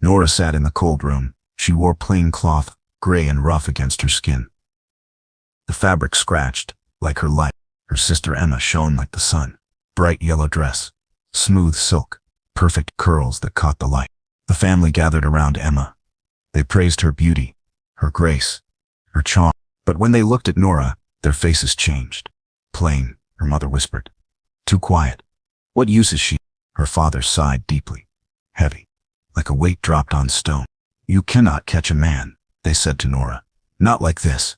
Nora sat in the cold room. She wore plain cloth, gray and rough against her skin. The fabric scratched, like her life. Her sister Emma shone like the sun. Bright yellow dress, smooth silk, perfect curls that caught the light. The family gathered around Emma. They praised her beauty, her grace, her charm. But when they looked at Nora, their faces changed. Plain, her mother whispered. Too quiet. What use is she? Her father sighed deeply. Heavy, like a weight dropped on stone. You cannot catch a man, they said to Nora. Not like this.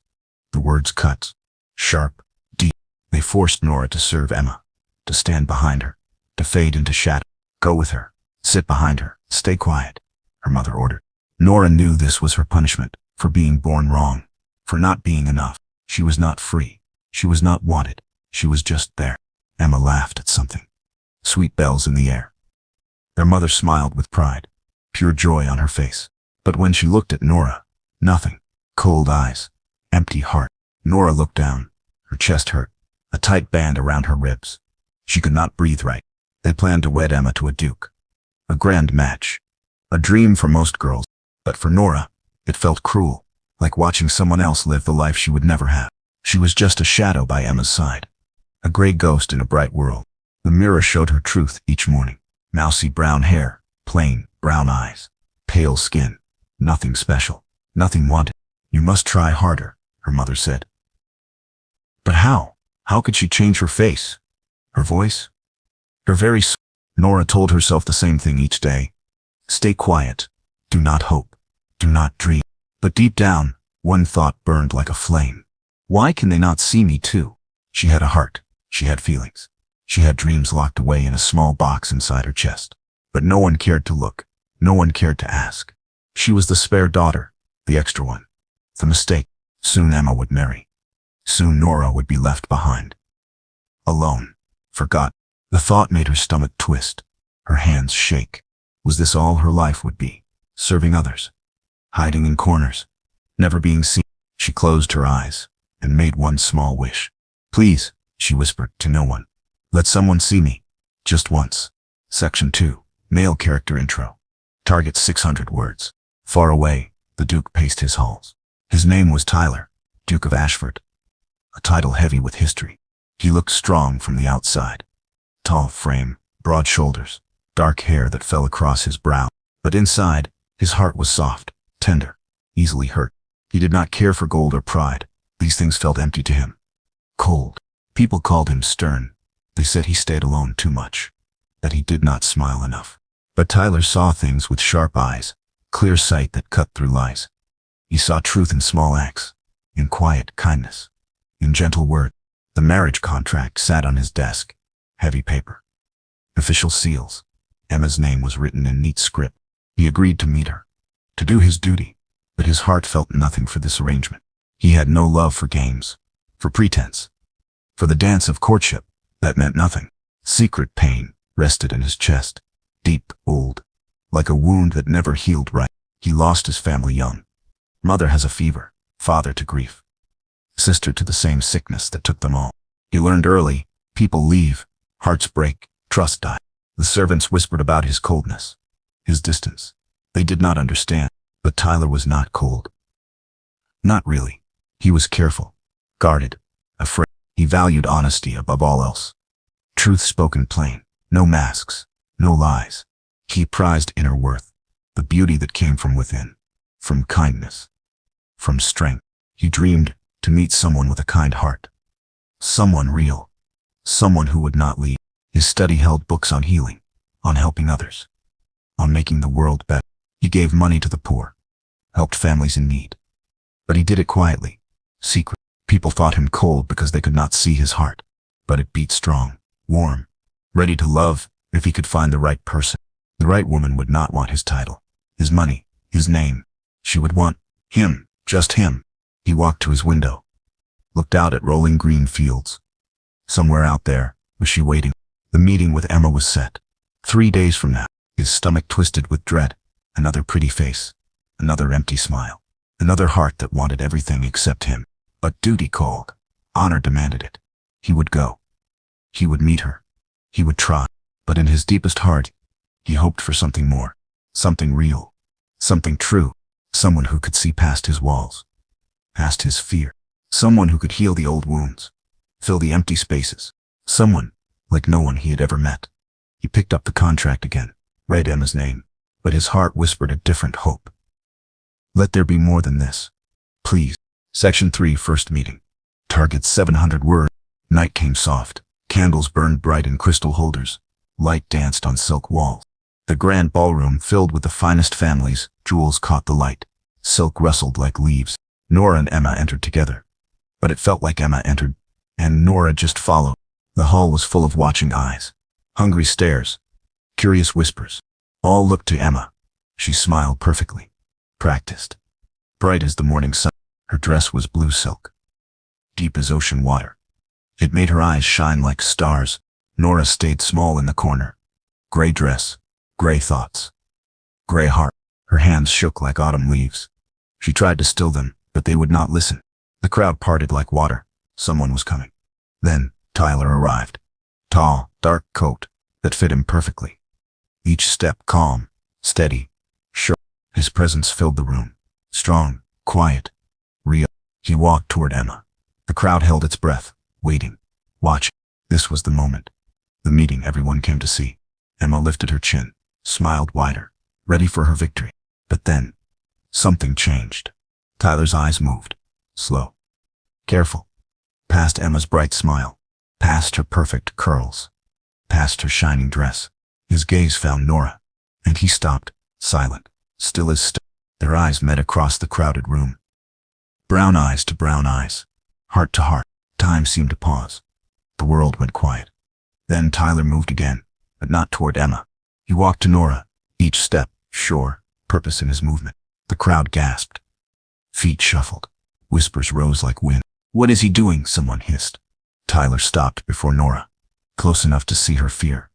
The words cut. Sharp, deep. They forced Nora to serve Emma, to stand behind her, to fade into shadow. Go with her. Sit behind her. Stay quiet, her mother ordered. Nora knew this was her punishment, for being born wrong, for not being enough. She was not free. She was not wanted. She was just there. Emma laughed at something. Sweet bells in the air. Their mother smiled with pride, pure joy on her face. But when she looked at Nora, nothing. Cold eyes, empty heart. Nora looked down. Her chest hurt, a tight band around her ribs. She could not breathe right. They planned to wed Emma to a duke. A grand match. A dream for most girls. But for Nora, it felt cruel, like watching someone else live the life she would never have. She was just a shadow by Emma's side. A gray ghost in a bright world. The mirror showed her truth each morning. Mousy brown hair, plain brown eyes, pale skin. Nothing special, nothing wanted. You must try harder, her mother said. But how? How could she change her face? Her voice? Her very soul? Nora told herself the same thing each day. Stay quiet. Do not hope. Do not dream. But deep down, one thought burned like a flame. Why can they not see me too? She had a heart. She had feelings. She had dreams locked away in a small box inside her chest. But no one cared to look. No one cared to ask. She was the spare daughter, the extra one, the mistake. Soon Emma would marry. Soon Nora would be left behind. Alone. Forgotten. The thought made her stomach twist, her hands shake. Was this all her life would be? Serving others, hiding in corners, never being seen. She closed her eyes and made one small wish. Please, she whispered to no one. Let someone see me. Just once. Section 2. Male character intro. Target 600 words. Far away, the Duke paced his halls. His name was Tyler, Duke of Ashford. A title heavy with history. He looked strong from the outside. Tall frame, broad shoulders, dark hair that fell across his brow. But inside, his heart was soft, tender, easily hurt. He did not care for gold or pride. These things felt empty to him. Cold. People called him stern. They said he stayed alone too much, that he did not smile enough. But Tyler saw things with sharp eyes, clear sight that cut through lies. He saw truth in small acts, in quiet kindness, in gentle words. The marriage contract sat on his desk, heavy paper. Official seals. Emma's name was written in neat script. He agreed to meet her, to do his duty, but his heart felt nothing for this arrangement. He had no love for games, for pretense, for the dance of courtship. That meant nothing. Secret pain rested in his chest, deep, old, like a wound that never healed right. He lost his family young. Mother has a fever, father to grief, sister to the same sickness that took them all. He learned early, people leave, hearts break, trust die. The servants whispered about his coldness, his distance. They did not understand, but Tyler was not cold. Not really. He was careful, guarded, afraid. He valued honesty above all else. Truth spoken plain, no masks, no lies. He prized inner worth, the beauty that came from within, from kindness, from strength. He dreamed to meet someone with a kind heart, someone real, someone who would not leave. His study held books on healing, on helping others, on making the world better. He gave money to the poor, helped families in need. But he did it quietly, secret. People thought him cold because they could not see his heart. But it beat strong, warm, ready to love if he could find the right person. The right woman would not want his title, his money, his name. She would want him, just him. He walked to his window, looked out at rolling green fields. Somewhere out there was she waiting. The meeting with Emma was set. 3 days from now. His stomach twisted with dread. Another pretty face, another empty smile, another heart that wanted everything except him. But duty called. Honor demanded it. He would go. He would meet her. He would try. But in his deepest heart, he hoped for something more, something real, Something true. Someone who could see past his walls, past his fear. Someone who could heal the old wounds, fill the empty spaces. Someone like no one he had ever met. He picked up the contract again, read Emma's name, but his heart whispered a different hope. Let there be more than this. Please. Section 3, First Meeting. Target 700 words. Night came soft. Candles burned bright in crystal holders. Light danced on silk walls. The grand ballroom filled with the finest families. Jewels caught the light. Silk rustled like leaves. Nora and Emma entered together. But it felt like Emma entered, and Nora just followed. The hall was full of watching eyes. Hungry stares. Curious whispers. All looked to Emma. She smiled perfectly. Practiced. Bright as the morning sun. Her dress was blue silk. Deep as ocean water. It made her eyes shine like stars. Nora stayed small in the corner. Gray dress. Gray thoughts. Gray heart. Her hands shook like autumn leaves. She tried to still them, but they would not listen. The crowd parted like water. Someone was coming. Then Tyler arrived. Tall, dark coat that fit him perfectly. Each step calm, steady, sure. His presence filled the room. Strong, quiet, real. He walked toward Emma. The crowd held its breath, waiting, watching. This was the moment. The meeting everyone came to see. Emma lifted her chin, smiled wider, ready for her victory. But then, something changed. Tyler's eyes moved. Slow. Careful. Past Emma's bright smile. Past her perfect curls. Past her shining dress. His gaze found Nora. And he stopped, silent, still as still. Their eyes met across the crowded room. Brown eyes to brown eyes. Heart to heart. Time seemed to pause. The world went quiet. Then Tyler moved again, but not toward Emma. He walked to Nora, each step, sure, purpose in his movement. The crowd gasped. Feet shuffled. Whispers rose like wind. What is he doing? Someone hissed. Tyler stopped before Nora, close enough to see her fear,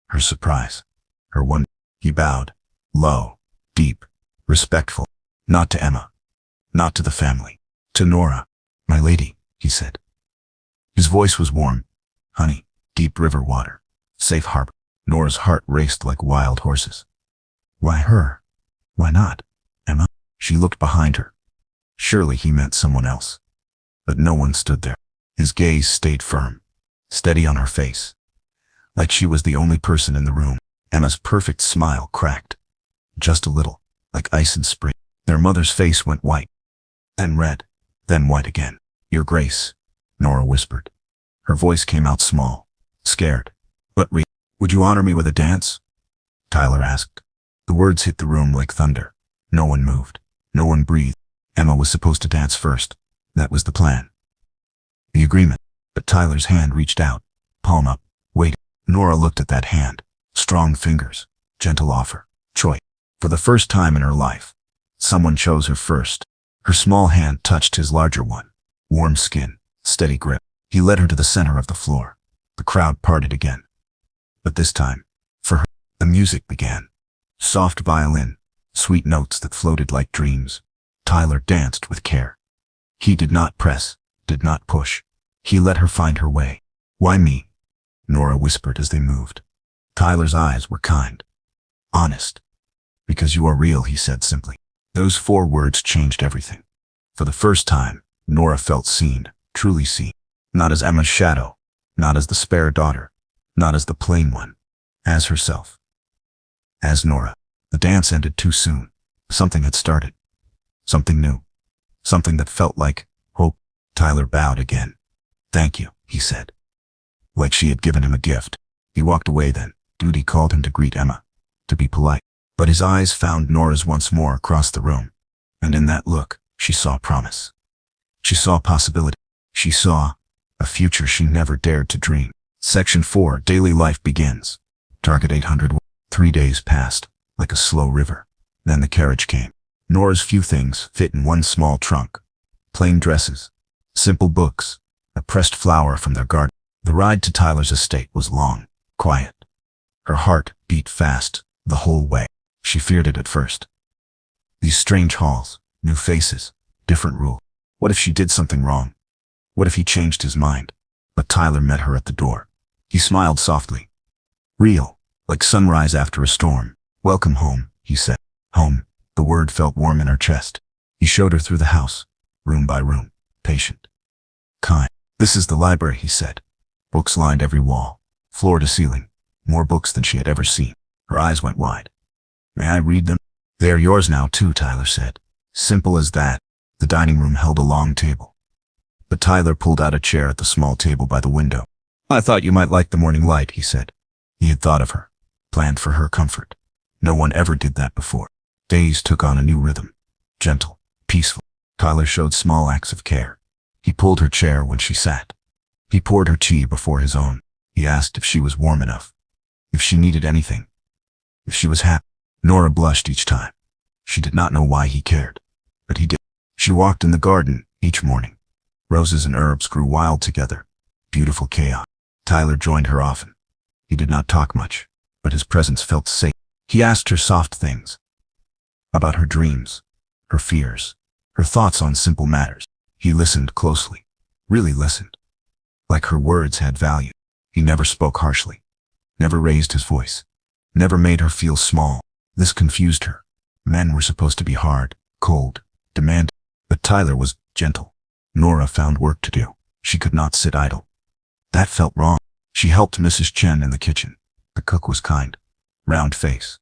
her surprise, her wonder. He bowed, low, deep, respectful, not to Emma, not to the family, to Nora. My lady, he said. His voice was warm. Honey, deep river water, safe harbor. Nora's heart raced like wild horses. Why her? Why not Emma? She looked behind her. Surely he meant someone else. But no one stood there. His gaze stayed firm, steady on her face, like she was the only person in the room. Emma's perfect smile cracked, just a little, like ice in spring. Their mother's face went white, then red, then white again. Your Grace, Nora whispered. Her voice came out small, scared, but real. Would you honor me with a dance? Tyler asked. The words hit the room like thunder. No one moved. No one breathed. Emma was supposed to dance first. That was the plan. The agreement. But Tyler's hand reached out, palm up, waiting. Nora looked at that hand. Strong fingers, gentle offer, choice. For the first time in her life, someone chose her first. Her small hand touched his larger one. Warm skin, steady grip. He led her to the center of the floor. The crowd parted again. But this time, for her, the music began. Soft violin, sweet notes that floated like dreams. Tyler danced with care. He did not press, did not push. He let her find her way. Why me? Nora whispered as they moved. Tyler's eyes were kind, honest. Because you are real, he said simply. Those 4 words changed everything. For the first time, Nora felt seen, truly seen. Not as Emma's shadow, not as the spare daughter, not as the plain one, as herself. As Nora. The dance ended too soon. Something had started. Something new. Something that felt like hope. Tyler bowed again. Thank you, he said. Like she had given him a gift. He walked away then. Duty called him to greet Emma, to be polite. But his eyes found Nora's once more across the room. And in that look, she saw promise. She saw possibility. She saw a future she never dared to dream. Section 4, Daily Life Begins. Target 800. 3 days passed, like a slow river. Then the carriage came. Nora's few things fit in one small trunk. Plain dresses, simple books, a pressed flower from their garden. The ride to Tyler's estate was long, quiet. Her heart beat fast the whole way. She feared it at first. These strange halls, new faces, different rules. What if she did something wrong? What if he changed his mind? But Tyler met her at the door. He smiled softly. Real, like sunrise after a storm. Welcome home, he said. Home, the The word felt warm in her chest. He showed her through the house, room by room, patient, kind. "This is the library," he said. Books lined every wall, floor to ceiling, more books than she had ever seen. Her eyes went wide. "May I read them?" "They are yours now, too," Tyler said. Simple as that. The dining room held a long table. But Tyler pulled out a chair at the small table by the window. "I thought you might like the morning light," he said. He had thought of her, planned for her comfort. No one ever did that before. Days took on a new rhythm. Gentle, peaceful. Tyler showed small acts of care. He pulled her chair when she sat. He poured her tea before his own. He asked if she was warm enough, if she needed anything, if she was happy. Nora blushed each time. She did not know why he cared, but he did. She walked in the garden each morning. Roses and herbs grew wild together. Beautiful chaos. Tyler joined her often. He did not talk much, but his presence felt safe. He asked her soft things about her dreams, her fears, her thoughts on simple matters. He listened closely, really listened, like her words had value. He never spoke harshly, never raised his voice, never made her feel small. This confused her. Men were supposed to be hard, cold, demanding, but Tyler was gentle. Nora found work to do. She could not sit idle. That felt wrong. She helped Mrs. Chen in the kitchen. The cook was kind. Round face,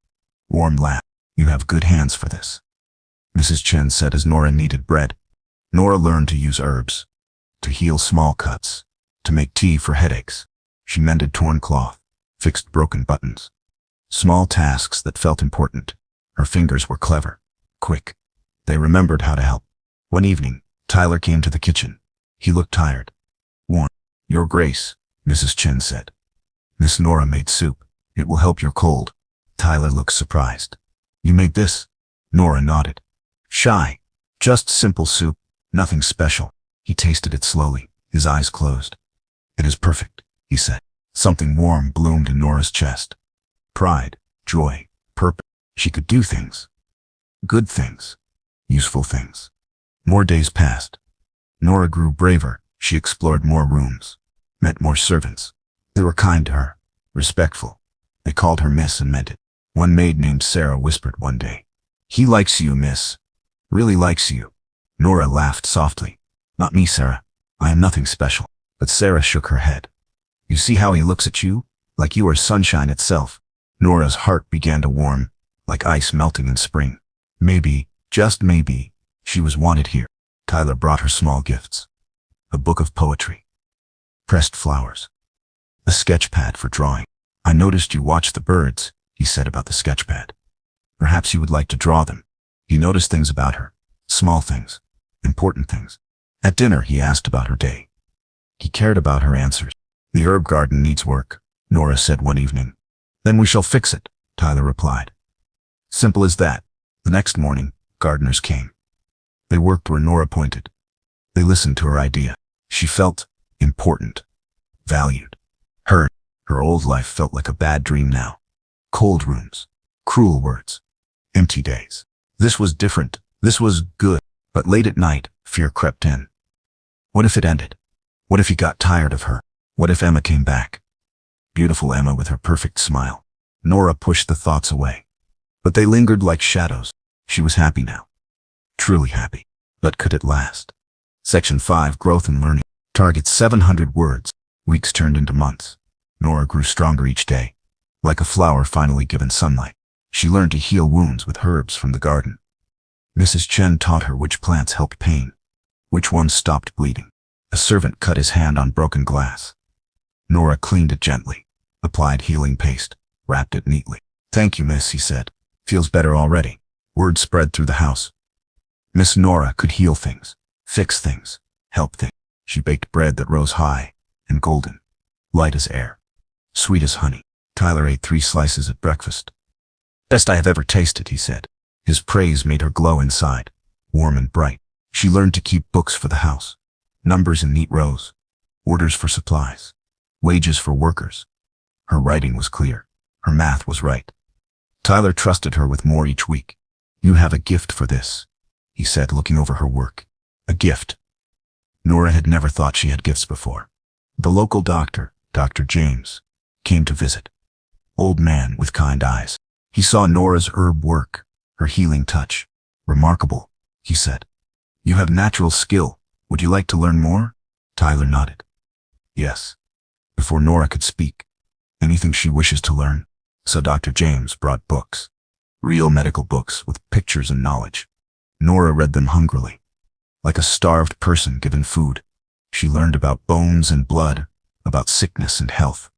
warm laugh. "You have good hands for this," Mrs. Chen said as Nora kneaded bread. Nora learned to use herbs, to heal small cuts, to make tea for headaches. She mended torn cloth, fixed broken buttons. Small tasks that felt important. Her fingers were clever, quick. They remembered how to help. One evening, Tyler came to the kitchen. He looked tired, worn. "Your Grace," Mrs. Chen said. "Miss Nora made soup. It will help your cold." Tyler looked surprised. "You made this?" Nora nodded. "Shy. Just simple soup, nothing special." He tasted it slowly, his eyes closed. "It is perfect," he said. Something warm bloomed in Nora's chest. Pride, joy, purpose. She could do things. Good things. Useful things. More days passed. Nora grew braver. She explored more rooms, met more servants. They were kind to her, respectful. They called her Miss and meant it. One maid named Sarah whispered one day, "He likes you, Miss. Really likes you." Nora laughed softly. "Not me, Sarah. I am nothing special." But Sarah shook her head. "You see how he looks at you? Like you are sunshine itself." Nora's heart began to warm, like ice melting in spring. Maybe, just maybe, she was wanted here. Tyler brought her small gifts. A book of poetry. Pressed flowers. A sketch pad for drawing. "I noticed you watched the birds," he said about the sketch pad. "Perhaps you would like to draw them." He noticed things about her. Small things. Important things. At dinner, he asked about her day. He cared about her answers. "The herb garden needs work," Nora said one evening. "Then we shall fix it," Tyler replied. Simple as that. The next morning, gardeners came. They worked where Nora pointed. They listened to her idea. She felt important, valued, heard. Her old life felt like a bad dream now. Cold rooms, cruel words, empty days. This was different. This was good. But late at night, fear crept in. What if it ended? What if he got tired of her? What if Emma came back? Beautiful Emma with her perfect smile. Nora pushed the thoughts away. But they lingered like shadows. She was happy now. Truly happy. But could it last? Section 5, Growth and Learning. Target 700 words. Weeks turned into months. Nora grew stronger each day. Like a flower finally given sunlight. She learned to heal wounds with herbs from the garden. Mrs. Chen taught her which plants helped pain, which ones stopped bleeding. A servant cut his hand on broken glass. Nora cleaned it gently, applied healing paste, wrapped it neatly. "Thank you, miss," he said. "Feels better already." Word spread through the house. Miss Nora could heal things, fix things, help things. She baked bread that rose high and golden, light as air, sweet as honey. Tyler ate 3 slices at breakfast. "Best I have ever tasted," he said. His praise made her glow inside, warm and bright. She learned to keep books for the house, numbers in neat rows, orders for supplies, wages for workers. Her writing was clear. Her math was right. Tyler trusted her with more each week. "You have a gift for this," he said, looking over her work. A gift. Nora had never thought she had gifts before. The local doctor, Dr. James, came to visit. Old man with kind eyes. He saw Nora's herb work, her healing touch. Remarkable, he said. You have natural skill. Would you like to learn more? Tyler nodded. Yes. Before Nora could speak, anything she wishes to learn. So Dr. James brought books. Real medical books with pictures and knowledge. Nora read them hungrily. Like a starved person given food, she learned about bones and blood, about sickness and health,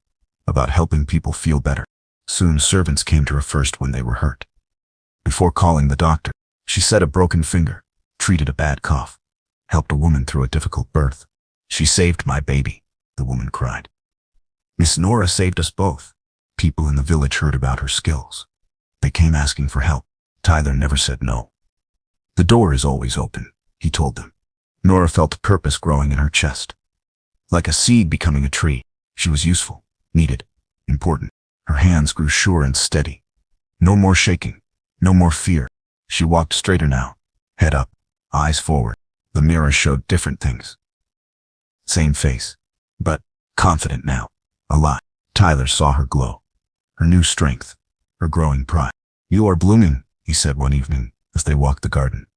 about helping people feel better. Soon servants came to her first when they were hurt. Before calling the doctor, she set a broken finger, treated a bad cough, helped a woman through a difficult birth. She saved my baby, the woman cried. Miss Nora saved us both. People in the village heard about her skills. They came asking for help. Tyler never said no. The door is always open, he told them. Nora felt purpose growing in her chest. Like a seed becoming a tree, she was useful, needed, important. Her hands grew sure and steady. No more shaking, no more fear. She walked straighter now, head up, eyes forward. The mirror showed different things. Same face, but confident now, alive. Tyler saw her glow, her new strength, her growing pride. You are blooming, he said one evening as they walked the garden.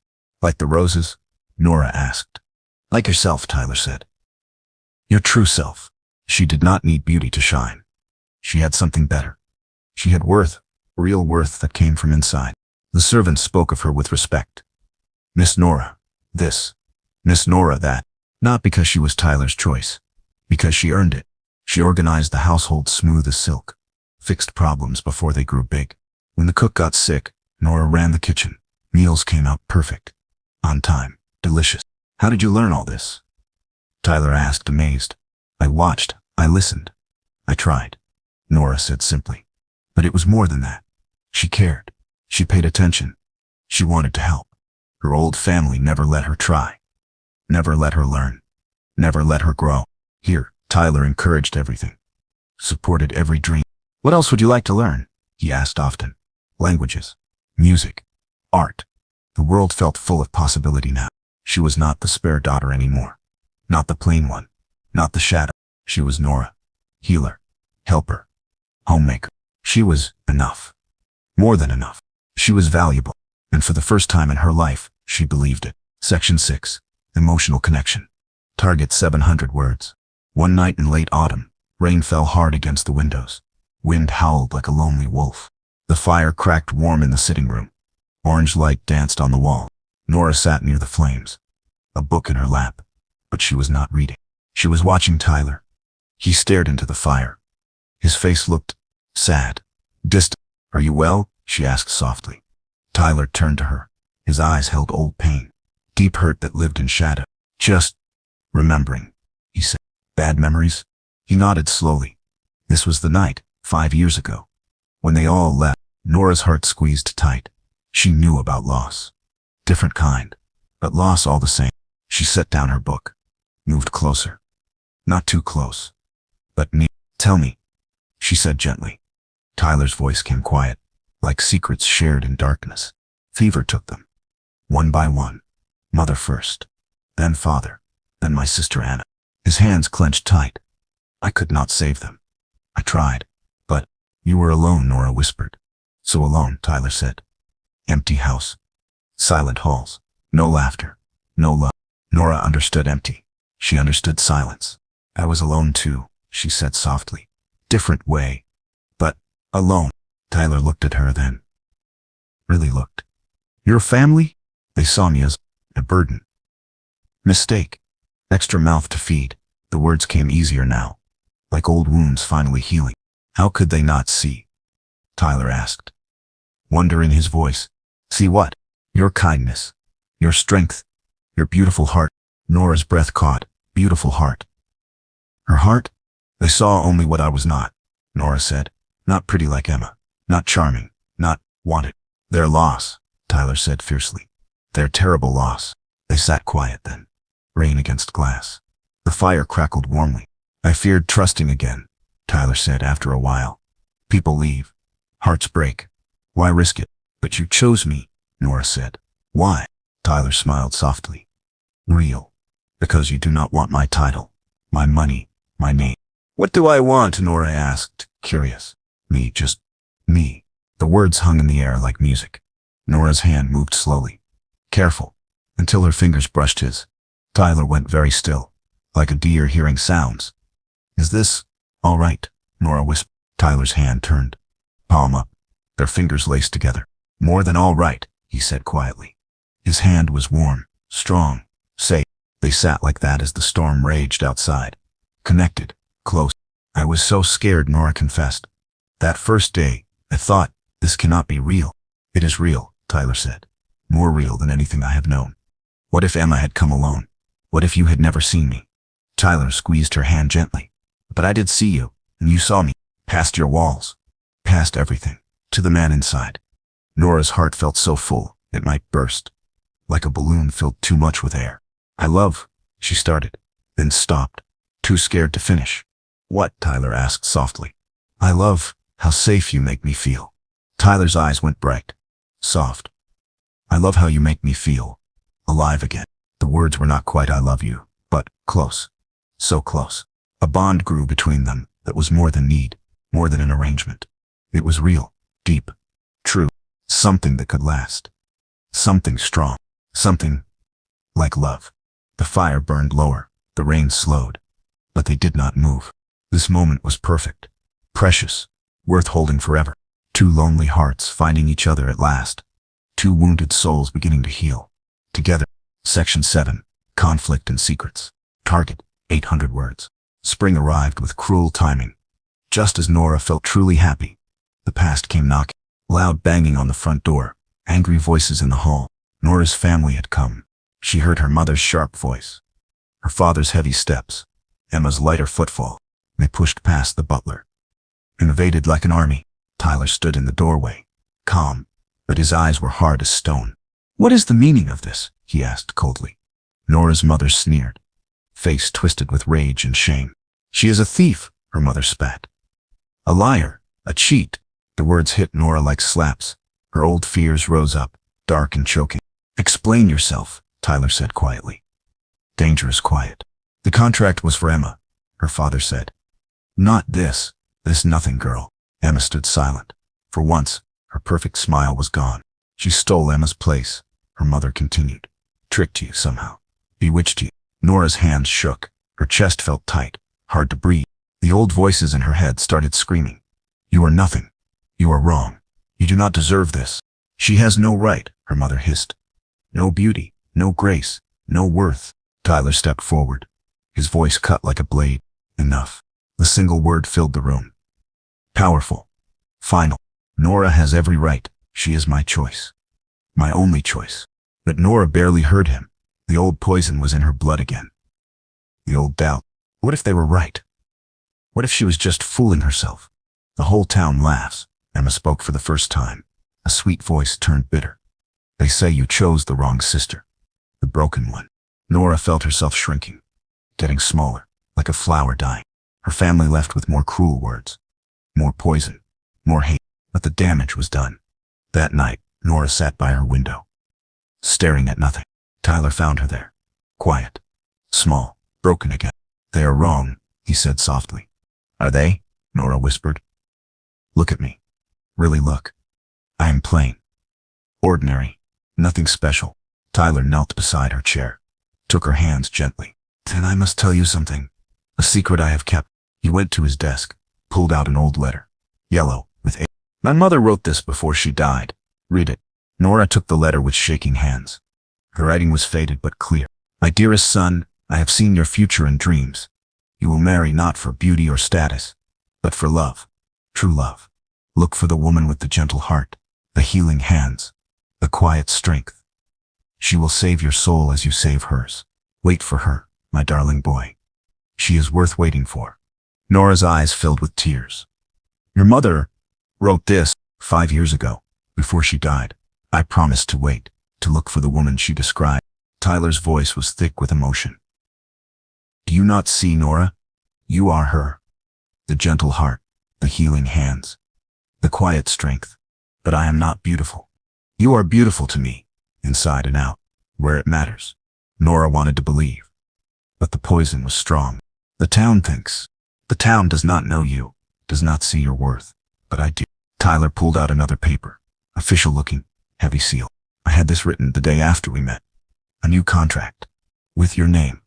Like the roses? Nora asked. Like yourself, Tyler said. Your true self. She did not need beauty to shine. She had something better. She had worth, real worth that came from inside. The servants spoke of her with respect. Miss Nora, this. Miss Nora, that. Not because she was Tyler's choice. Because she earned it. She organized the household smooth as silk. Fixed problems before they grew big. When the cook got sick, Nora ran the kitchen. Meals came out perfect. On time. Delicious. How did you learn all this? Tyler asked, amazed. I watched. I listened. I tried. Nora said simply. But it was more than that. She cared. She paid attention. She wanted to help. Her old family never let her try. Never let her learn. Never let her grow. Here, Tyler encouraged everything. Supported every dream. What else would you like to learn? He asked often. Languages. Music. Art. The world felt full of possibility now. She was not the spare daughter anymore. Not the plain one. Not the shadow. She was Nora. Healer. Helper. Homemaker. She was enough. More than enough. She was valuable. And for the first time in her life, she believed it. Section 6. Emotional connection. Target 700 words. One night in late autumn, rain fell hard against the windows. Wind howled like a lonely wolf. The fire cracked warm in the sitting room. Orange light danced on the wall. Nora sat near the flames, a book in her lap. But she was not reading. She was watching Tyler. He stared into the fire. His face looked sad, distant. Are you well? She asked softly. Tyler turned to her. His eyes held old pain, deep hurt that lived in shadow. Just remembering, he said. Bad memories? He nodded slowly. This was the night, 5 years ago. When they all left, Nora's heart squeezed tight. She knew about loss. Different kind, but loss all the same. She set down her book, moved closer. Not too close, but near. Tell me, she said gently. Tyler's voice came quiet, like secrets shared in darkness. Fever took them, one by one. Mother first, then father, then my sister Anna. His hands clenched tight. I could not save them. I tried, but you were alone, Nora whispered. So alone, Tyler said. Empty house. Silent halls. No laughter. No love. Nora understood empty. She understood silence. I was alone too, she said softly. Different way. But alone. Tyler looked at her then. Really looked. Your family? They saw me as a burden. Mistake. Extra mouth to feed. The words came easier now, like old wounds finally healing. How could they not see? Tyler asked. Wonder in his voice. See what? Your kindness. Your strength. Your beautiful heart. Nora's breath caught. Beautiful heart. Her heart? They saw only what I was not, Nora said. Not pretty like Emma. Not charming. Not wanted. Their loss, Tyler said fiercely. Their terrible loss. They sat quiet then. Rain against glass. The fire crackled warmly. I feared trusting again, Tyler said after a while. People leave. Hearts break. Why risk it? But you chose me, Nora said. Why? Tyler smiled softly. Real. Because you do not want my title, my money, my name. What do I want? Nora asked, curious. Me, just me. The words hung in the air like music. Nora's hand moved slowly. Careful. Until her fingers brushed his. Tyler went very still, like a deer hearing sounds. Is this all right? Nora whispered. Tyler's hand turned. Palm up. Their fingers laced together. More than all right, he said quietly. His hand was warm, strong, safe. They sat like that as the storm raged outside. Connected, close. I was so scared, Nora confessed. That first day, I thought, this cannot be real. It is real, Tyler said. More real than anything I have known. What if Emma had come alone? What if you had never seen me? Tyler squeezed her hand gently. But I did see you, and you saw me. Past your walls. Past everything. To the man inside. Nora's heart felt so full, it might burst. Like a balloon filled too much with air. I love, she started, then stopped, too scared to finish. What? Tyler asked softly. I love how safe you make me feel. Tyler's eyes went bright, soft. I love how you make me feel alive again. The words were not quite I love you, but close. So close. A bond grew between them that was more than need, more than an arrangement. It was real, deep, true, something that could last. Something strong, something like love. The fire burned lower, the rain slowed, but they did not move. This moment was perfect, precious, worth holding forever. Two lonely hearts finding each other at last. Two wounded souls beginning to heal. Together. Section 7. Conflict and Secrets. Target, 800 words. Spring arrived with cruel timing. Just as Nora felt truly happy, the past came knocking. Loud banging on the front door. Angry voices in the hall. Nora's family had come. She heard her mother's sharp voice. Her father's heavy steps. Emma's lighter footfall. They pushed past the butler. Invaded like an army. Tyler stood in the doorway, calm, but his eyes were hard as stone. What is the meaning of this? He asked coldly. Nora's mother sneered, face twisted with rage and shame. She is a thief, her mother spat. A liar, a cheat. The words hit Nora like slaps. Her old fears rose up, dark and choking. Explain yourself, Tyler said quietly. Dangerous quiet. The contract was for Emma, her father said. Not this nothing girl. Emma stood silent. For once, her perfect smile was gone. She stole Emma's place, her mother continued. Tricked you somehow. Bewitched you. Nora's hands shook. Her chest felt tight, hard to breathe. The old voices in her head started screaming. You are nothing. You are wrong. You do not deserve this. She has no right, her mother hissed. No beauty, no grace, no worth. Tyler stepped forward. His voice cut like a blade. Enough. The single word filled the room. Powerful. Final. Nora has every right. She is my choice. My only choice. But Nora barely heard him. The old poison was in her blood again. The old doubt. What if they were right? What if she was just fooling herself? The whole town laughs. Emma spoke for the first time. A sweet voice turned bitter. They say you chose the wrong sister. The broken one. Nora felt herself shrinking. Getting smaller, like a flower dying. Her family left with more cruel words. More poison, more hate, but the damage was done. That night, Nora sat by her window, staring at nothing. Tyler found her there, quiet, small, broken again. They are wrong, he said softly. Are they? Nora whispered. Look at me. Really look. I am plain. Ordinary. Nothing special. Tyler knelt beside her chair, took her hands gently. Then I must tell you something. A secret I have kept. He went to his desk, pulled out an old letter, yellow, with a. My mother wrote this before she died. Read it. Nora took the letter with shaking hands. Her writing was faded but clear. My dearest son, I have seen your future in dreams. You will marry not for beauty or status, but for love, true love. Look for the woman with the gentle heart, the healing hands, the quiet strength. She will save your soul as you save hers. Wait for her, my darling boy. She is worth waiting for. Nora's eyes filled with tears. Your mother wrote this 5 years ago, before she died. I promised to wait, to look for the woman she described. Tyler's voice was thick with emotion. Do you not see, Nora? You are her. The gentle heart, the healing hands, the quiet strength. But I am not beautiful. You are beautiful to me, inside and out, where it matters. Nora wanted to believe. But the poison was strong. The town thinks. The town does not know you, does not see your worth. But I do. Tyler pulled out another paper, official looking, heavy seal. I had this written the day after we met. A new contract. With your name.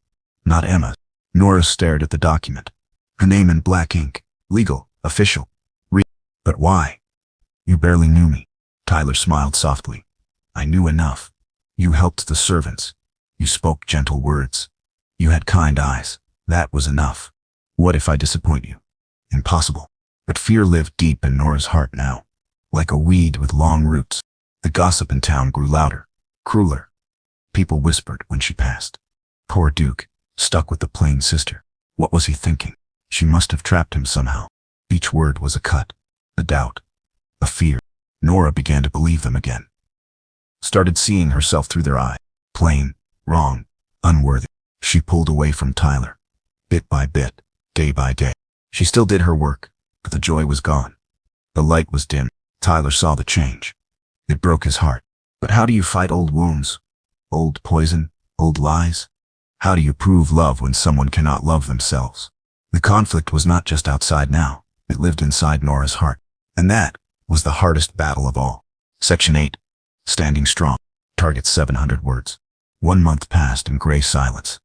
Not Emma's. Nora stared at the document. Her name in black ink. Legal. Official. Real. But why? You barely knew me. Tyler smiled softly. I knew enough. You helped the servants. You spoke gentle words. You had kind eyes. That was enough. What if I disappoint you? Impossible. But fear lived deep in Nora's heart now, like a weed with long roots. The gossip in town grew louder, crueler. People whispered when she passed. Poor Duke, stuck with the plain sister. What was he thinking? She must have trapped him somehow. Each word was a cut, a doubt, a fear. Nora began to believe them again. Started seeing herself through their eyes. Plain, wrong, unworthy. She pulled away from Tyler. Bit by bit, day by day. She still did her work, but the joy was gone. The light was dim. Tyler saw the change. It broke his heart. But how do you fight old wounds? Old poison? Old lies? How do you prove love when someone cannot love themselves? The conflict was not just outside now. It lived inside Nora's heart. And that was the hardest battle of all. Section 8. Standing strong. Target 700 words. 1 month passed in gray silence.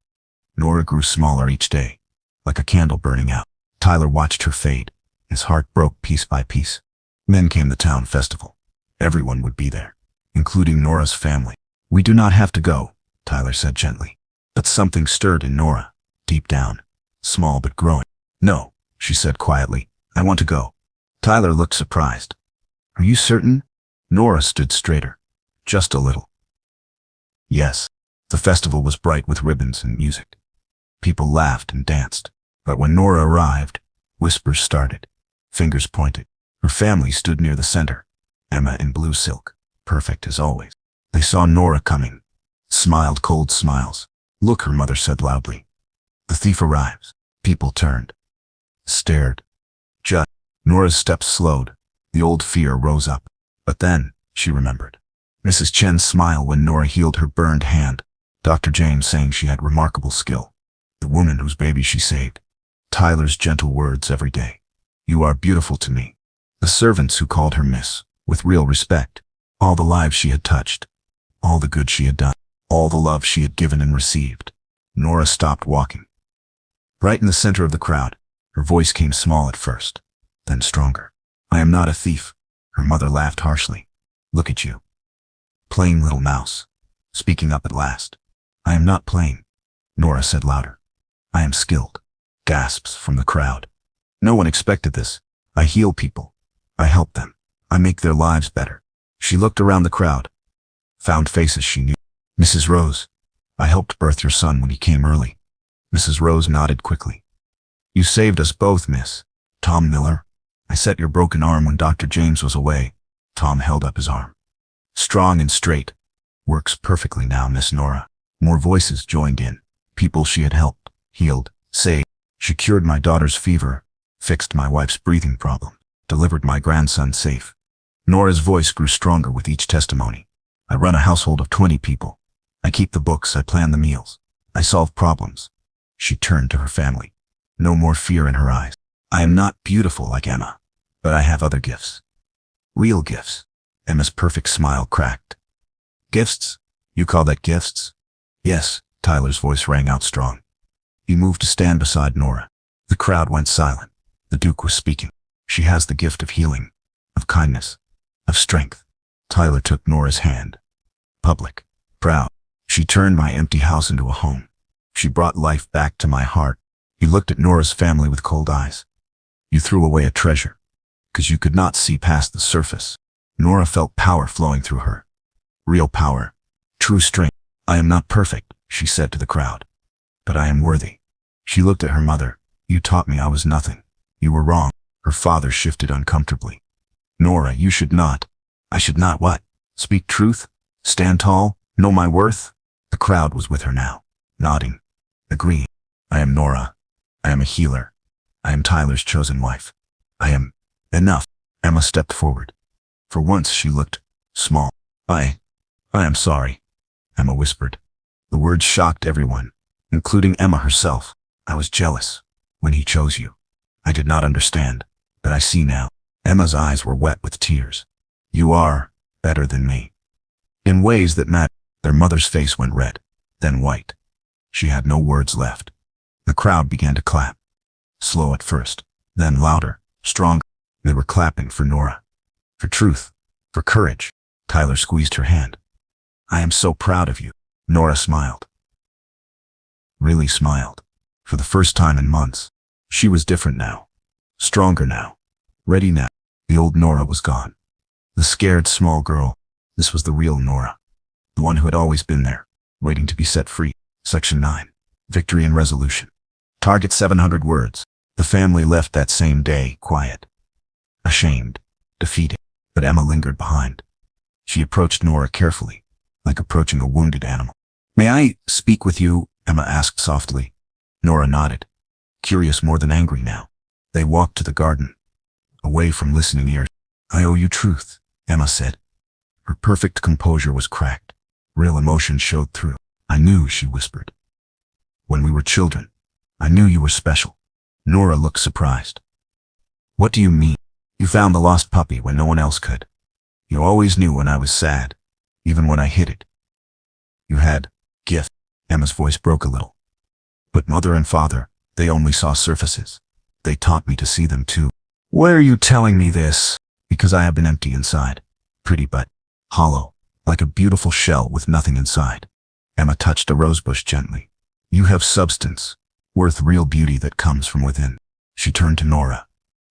Nora grew smaller each day, like a candle burning out. Tyler watched her fade. His heart broke piece by piece. Then came the town festival. Everyone would be there, including Nora's family. We do not have to go, Tyler said gently. But something stirred in Nora, deep down, small but growing. No, she said quietly. I want to go. Tyler looked surprised. Are you certain? Nora stood straighter, just a little. Yes. The festival was bright with ribbons and music. People laughed and danced. But when Nora arrived, whispers started. Fingers pointed. Her family stood near the center. Emma in blue silk, perfect as always. They saw Nora coming. Smiled cold smiles. Look, her mother said loudly. The thief arrives. People turned. Stared. Judged. Nora's steps slowed. The old fear rose up. But then, she remembered. Mrs. Chen's smile when Nora healed her burned hand. Dr. James saying she had remarkable skill. The woman whose baby she saved. Tyler's gentle words every day. You are beautiful to me. The servants who called her miss, with real respect. All the lives she had touched. All the good she had done. All the love she had given and received. Nora stopped walking. Right in the center of the crowd, her voice came small at first, then stronger. I am not a thief. Her mother laughed harshly. Look at you. Plain little mouse. Speaking up at last. I am not plain, Nora said louder. I am skilled. Gasps from the crowd. No one expected this. I heal people. I help them. I make their lives better. She looked around the crowd. Found faces she knew. Mrs. Rose. I helped birth your son when he came early. Mrs. Rose nodded quickly. You saved us both, miss. Tom Miller. I set your broken arm when Dr. James was away. Tom held up his arm. Strong and straight. Works perfectly now, Miss Nora. More voices joined in. People she had helped, healed, saved. She cured my daughter's fever, fixed my wife's breathing problem, delivered my grandson safe. Nora's voice grew stronger with each testimony. I run a household of 20 people. I keep the books, I plan the meals. I solve problems. She turned to her family. No more fear in her eyes. I am not beautiful like Emma, but I have other gifts. Real gifts. Emma's perfect smile cracked. Gifts? You call that gifts? Yes, Tyler's voice rang out strong. He moved to stand beside Nora. The crowd went silent. The Duke was speaking. She has the gift of healing, of kindness, of strength. Tyler took Nora's hand. Public, proud. She turned my empty house into a home. She brought life back to my heart. He looked at Nora's family with cold eyes. You threw away a treasure, because you could not see past the surface. Nora felt power flowing through her. Real power. True strength. I am not perfect, she said to the crowd. But I am worthy. She looked at her mother. You taught me I was nothing. You were wrong. Her father shifted uncomfortably. Nora, you should not. I should not what? Speak truth? Stand tall? Know my worth? The crowd was with her now, nodding, agreeing. I am Nora. I am a healer. I am Tyler's chosen wife. I am enough. Emma stepped forward. For once she looked small. I am sorry, Emma whispered. The words shocked everyone, including Emma herself. I was jealous when he chose you. I did not understand, but I see now. Emma's eyes were wet with tears. You are better than me. in ways that mattered. Their mother's face went red, then white. She had no words left. The crowd began to clap. Slow at first, then louder, stronger. They were clapping for Nora. For truth. For courage. Tyler squeezed her hand. I am so proud of you. Nora smiled. Really smiled. For the first time in months. She was different now. Stronger now. Ready now. The old Nora was gone. The scared small girl. This was the real Nora. The one who had always been there, waiting to be set free. Section 9. Victory and resolution. Target 700 words. The family left that same day, quiet. Ashamed. Defeated. But Emma lingered behind. She approached Nora carefully, like approaching a wounded animal. May I speak with you? Emma asked softly. Nora nodded, curious more than angry now. They walked to the garden, away from listening ears. I owe you truth, Emma said. Her perfect composure was cracked. Real emotion showed through. I knew, she whispered. When we were children, I knew you were special. Nora looked surprised. What do you mean? You found the lost puppy when no one else could. You always knew when I was sad, even when I hid it. You had gift. Emma's voice broke a little. But mother and father, they only saw surfaces. They taught me to see them too. Why are you telling me this? Because I have been empty inside. Pretty but hollow, like a beautiful shell with nothing inside. Emma touched a rosebush gently. You have substance, worth real beauty that comes from within. She turned to Nora,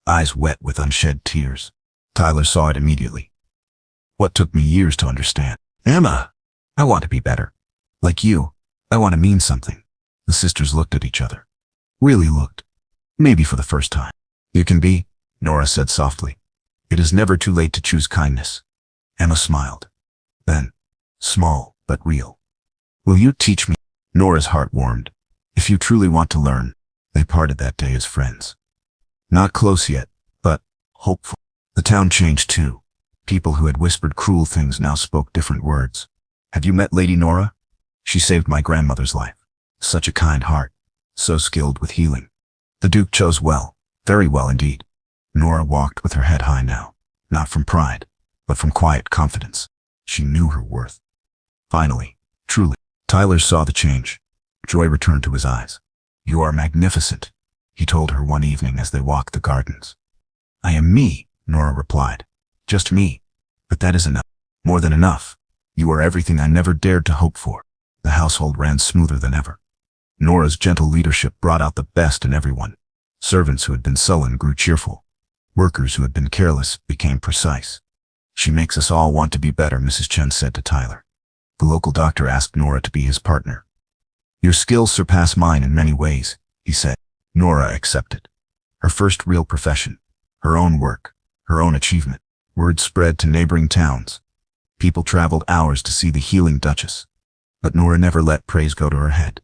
eyes wet with unshed tears. Tyler saw it immediately. What took me years to understand. Emma, I want to be better. Like you, I want to mean something. The sisters looked at each other. Really looked. Maybe for the first time. You can be, Nora said softly. It is never too late to choose kindness. Emma smiled. Then, small but real. Will you teach me? Nora's heart warmed. If you truly want to learn. They parted that day as friends. Not close yet, but hopeful. The town changed too. People who had whispered cruel things now spoke different words. Have you met Lady Nora? She saved my grandmother's life. Such a kind heart. So skilled with healing. The Duke chose well. Very well indeed. Nora walked with her head high now. Not from pride, but from quiet confidence. She knew her worth. Finally, truly, Tyler saw the change. Joy returned to his eyes. You are magnificent, he told her one evening as they walked the gardens. I am me, Nora replied. Just me. But that is enough. More than enough. You are everything I never dared to hope for. The household ran smoother than ever. Nora's gentle leadership brought out the best in everyone. Servants who had been sullen grew cheerful. Workers who had been careless became precise. She makes us all want to be better, Mrs. Chen said to Tyler. The local doctor asked Nora to be his partner. Your skills surpass mine in many ways, he said. Nora accepted. Her first real profession. Her own work. Her own achievement. Word spread to neighboring towns. People traveled hours to see the healing Duchess. But Nora never let praise go to her head.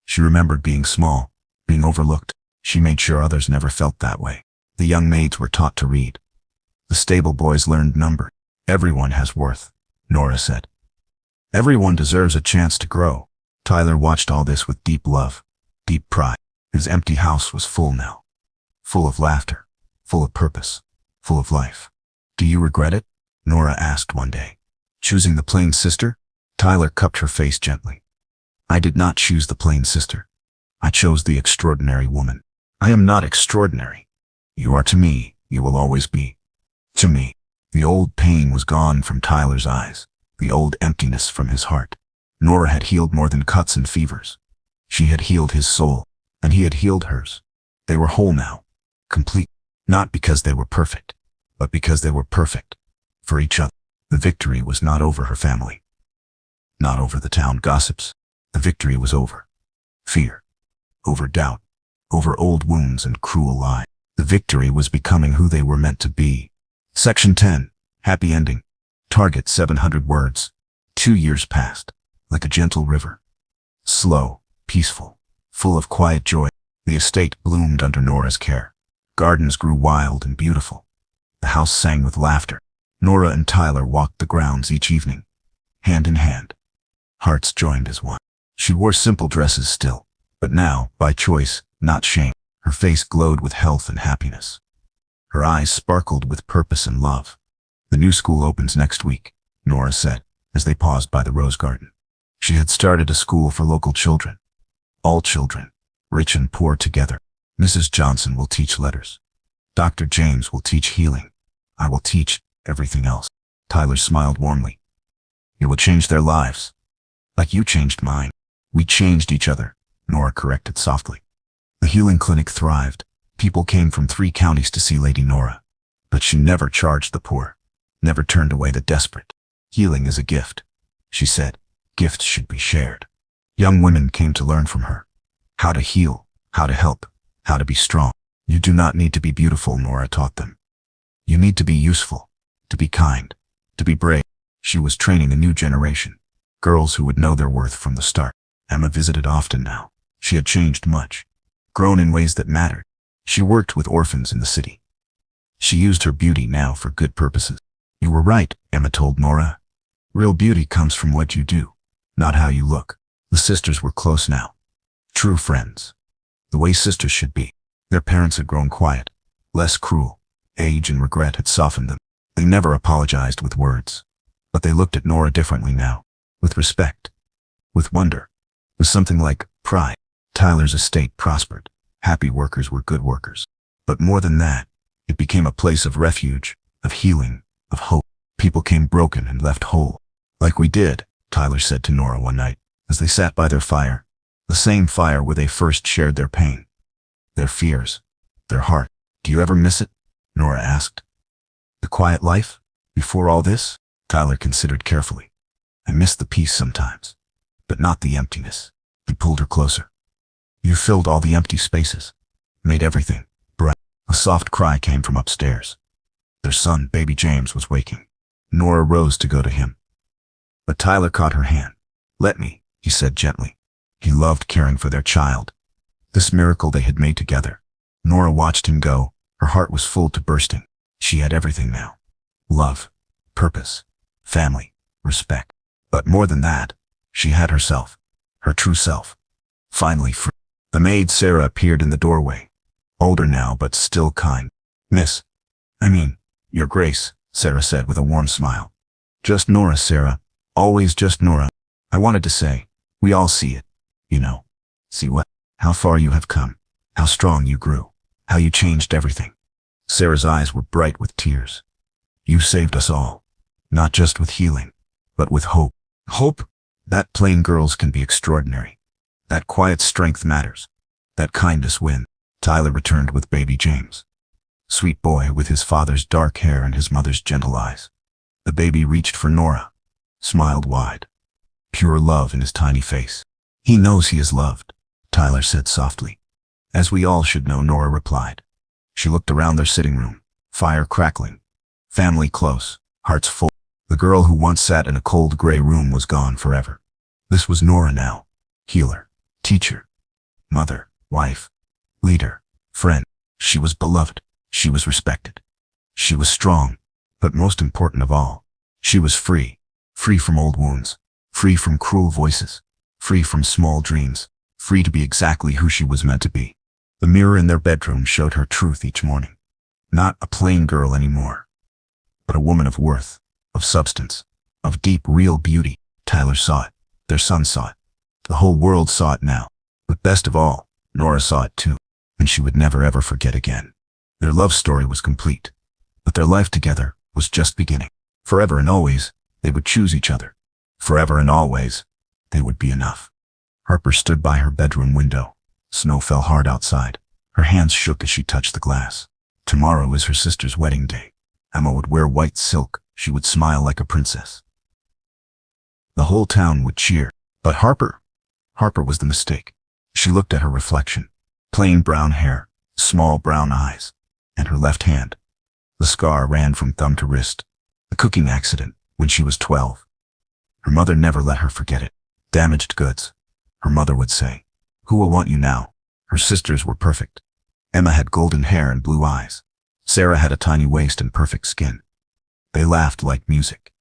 She remembered being small, being overlooked. She made sure others never felt that way. The young maids were taught to read. The stable boys learned number. Everyone has worth, Nora said. Everyone deserves a chance to grow. Tyler watched all this with deep love, deep pride. His empty house was full now. Full of laughter, full of purpose, full of life. Do you regret it? Nora asked one day. Choosing the plain sister? Tyler cupped her face gently. I did not choose the plain sister. I chose the extraordinary woman. I am not extraordinary. You are to me, you will always be. To me. The old pain was gone from Tyler's eyes, the old emptiness from his heart. Nora had healed more than cuts and fevers. She had healed his soul, and he had healed hers. They were whole now, complete, not because they were perfect, but because they were perfect for each other. The victory was not over her family, not over the town gossips. The victory was over fear, over doubt, over old wounds and cruel lies. The victory was becoming who they were meant to be. Section 10. Happy ending. Target 700 words. 2 years passed, like a gentle river. Slow, peaceful, full of quiet joy. The estate bloomed under Nora's care. Gardens grew wild and beautiful. The house sang with laughter. Nora and Tyler walked the grounds each evening, hand in hand. Hearts joined as one. She wore simple dresses still, but now, by choice, not shame. Her face glowed with health and happiness. Her eyes sparkled with purpose and love. The new school opens next week, Nora said. as they paused by the rose garden. She had started a school for local children. All children, rich and poor together. Mrs. Johnson will teach letters. Dr. James will teach healing. I will teach everything else. Tyler smiled warmly. It will change their lives. Like you changed mine. We changed each other, Nora corrected softly. The healing clinic thrived. People came from 3 counties to see Lady Nora. But she never charged the poor, never turned away the desperate. Healing is a gift, she said. Gifts should be shared. Young women came to learn from her. How to heal, how to help, how to be strong. You do not need to be beautiful, Nora taught them. You need to be useful, to be kind, to be brave. She was training a new generation, girls who would know their worth from the start. Emma visited often now. She had changed much, grown in ways that mattered. She worked with orphans in the city. She used her beauty now for good purposes. You were right, Emma told Nora. Real beauty comes from what you do, not how you look. The sisters were close now. True friends. The way sisters should be. Their parents had grown quiet, less cruel. Age and regret had softened them. They never apologized with words. But they looked at Nora differently now, with respect, with wonder, with something like pride. Tyler's estate prospered. Happy workers were good workers. But more than that, it became a place of refuge, of healing, of hope. People came broken and left whole. Like we did, Tyler said to Nora one night, as they sat by their fire, the same fire where they first shared their pain, their fears, their heart. Do you ever miss it? Nora asked. The quiet life? Before all this? Tyler considered carefully. I miss the peace sometimes, but not the emptiness. He pulled her closer. You filled all the empty spaces, made everything bright. A soft cry came from upstairs. Their son, baby James, was waking. Nora rose to go to him. But Tyler caught her hand. Let me, he said gently. He loved caring for their child. This miracle they had made together. Nora watched him go. Her heart was full to bursting. She had everything now. Love, purpose, family, respect. But more than that, she had herself, her true self. Finally free. The maid Sarah appeared in the doorway. Older now, but still kind. Your Grace, Sarah said with a warm smile. Just Nora, Sarah. Always just Nora. I wanted to say, we all see it, you know. See what? How far you have come. How strong you grew. How you changed everything. Sarah's eyes were bright with tears. You saved us all. Not just with healing, but with hope. Hope? That plain girls can be extraordinary. That quiet strength matters. That kindness wins. Tyler returned with baby James. Sweet boy with his father's dark hair and his mother's gentle eyes. The baby reached for Nora, smiled wide. Pure love in his tiny face. He knows he is loved, Tyler said softly. As we all should know, Nora replied. She looked around their sitting room, fire crackling, family close, hearts full. The girl who once sat in a cold gray room was gone forever. This was Nora now. Healer, teacher, mother, wife, leader, friend. She was beloved. She was respected. She was strong. But most important of all, she was free. Free from old wounds. Free from cruel voices. Free from small dreams. Free to be exactly who she was meant to be. The mirror in their bedroom showed her truth each morning. Not a plain girl anymore, but a woman of worth, of substance, of deep, real beauty. Tyler saw it. Their son saw it. The whole world saw it now. But best of all, Nora saw it too, and she would never ever forget again. Their love story was complete, but their life together was just beginning. Forever and always, they would choose each other. Forever and always, they would be enough. Harper stood by her bedroom window. Snow fell hard outside. Her hands shook as she touched the glass. Tomorrow is her sister's wedding day. Emma would wear white silk. She would smile like a princess. The whole town would cheer. But Harper was the mistake. She looked at her reflection. Plain brown hair, small brown eyes, and her left hand. The scar ran from thumb to wrist. A cooking accident when she was 12. Her mother never let her forget it. Damaged goods, her mother would say. Who will want you now? Her sisters were perfect. Emma had golden hair and blue eyes. Sarah had a tiny waist and perfect skin. They laughed like music.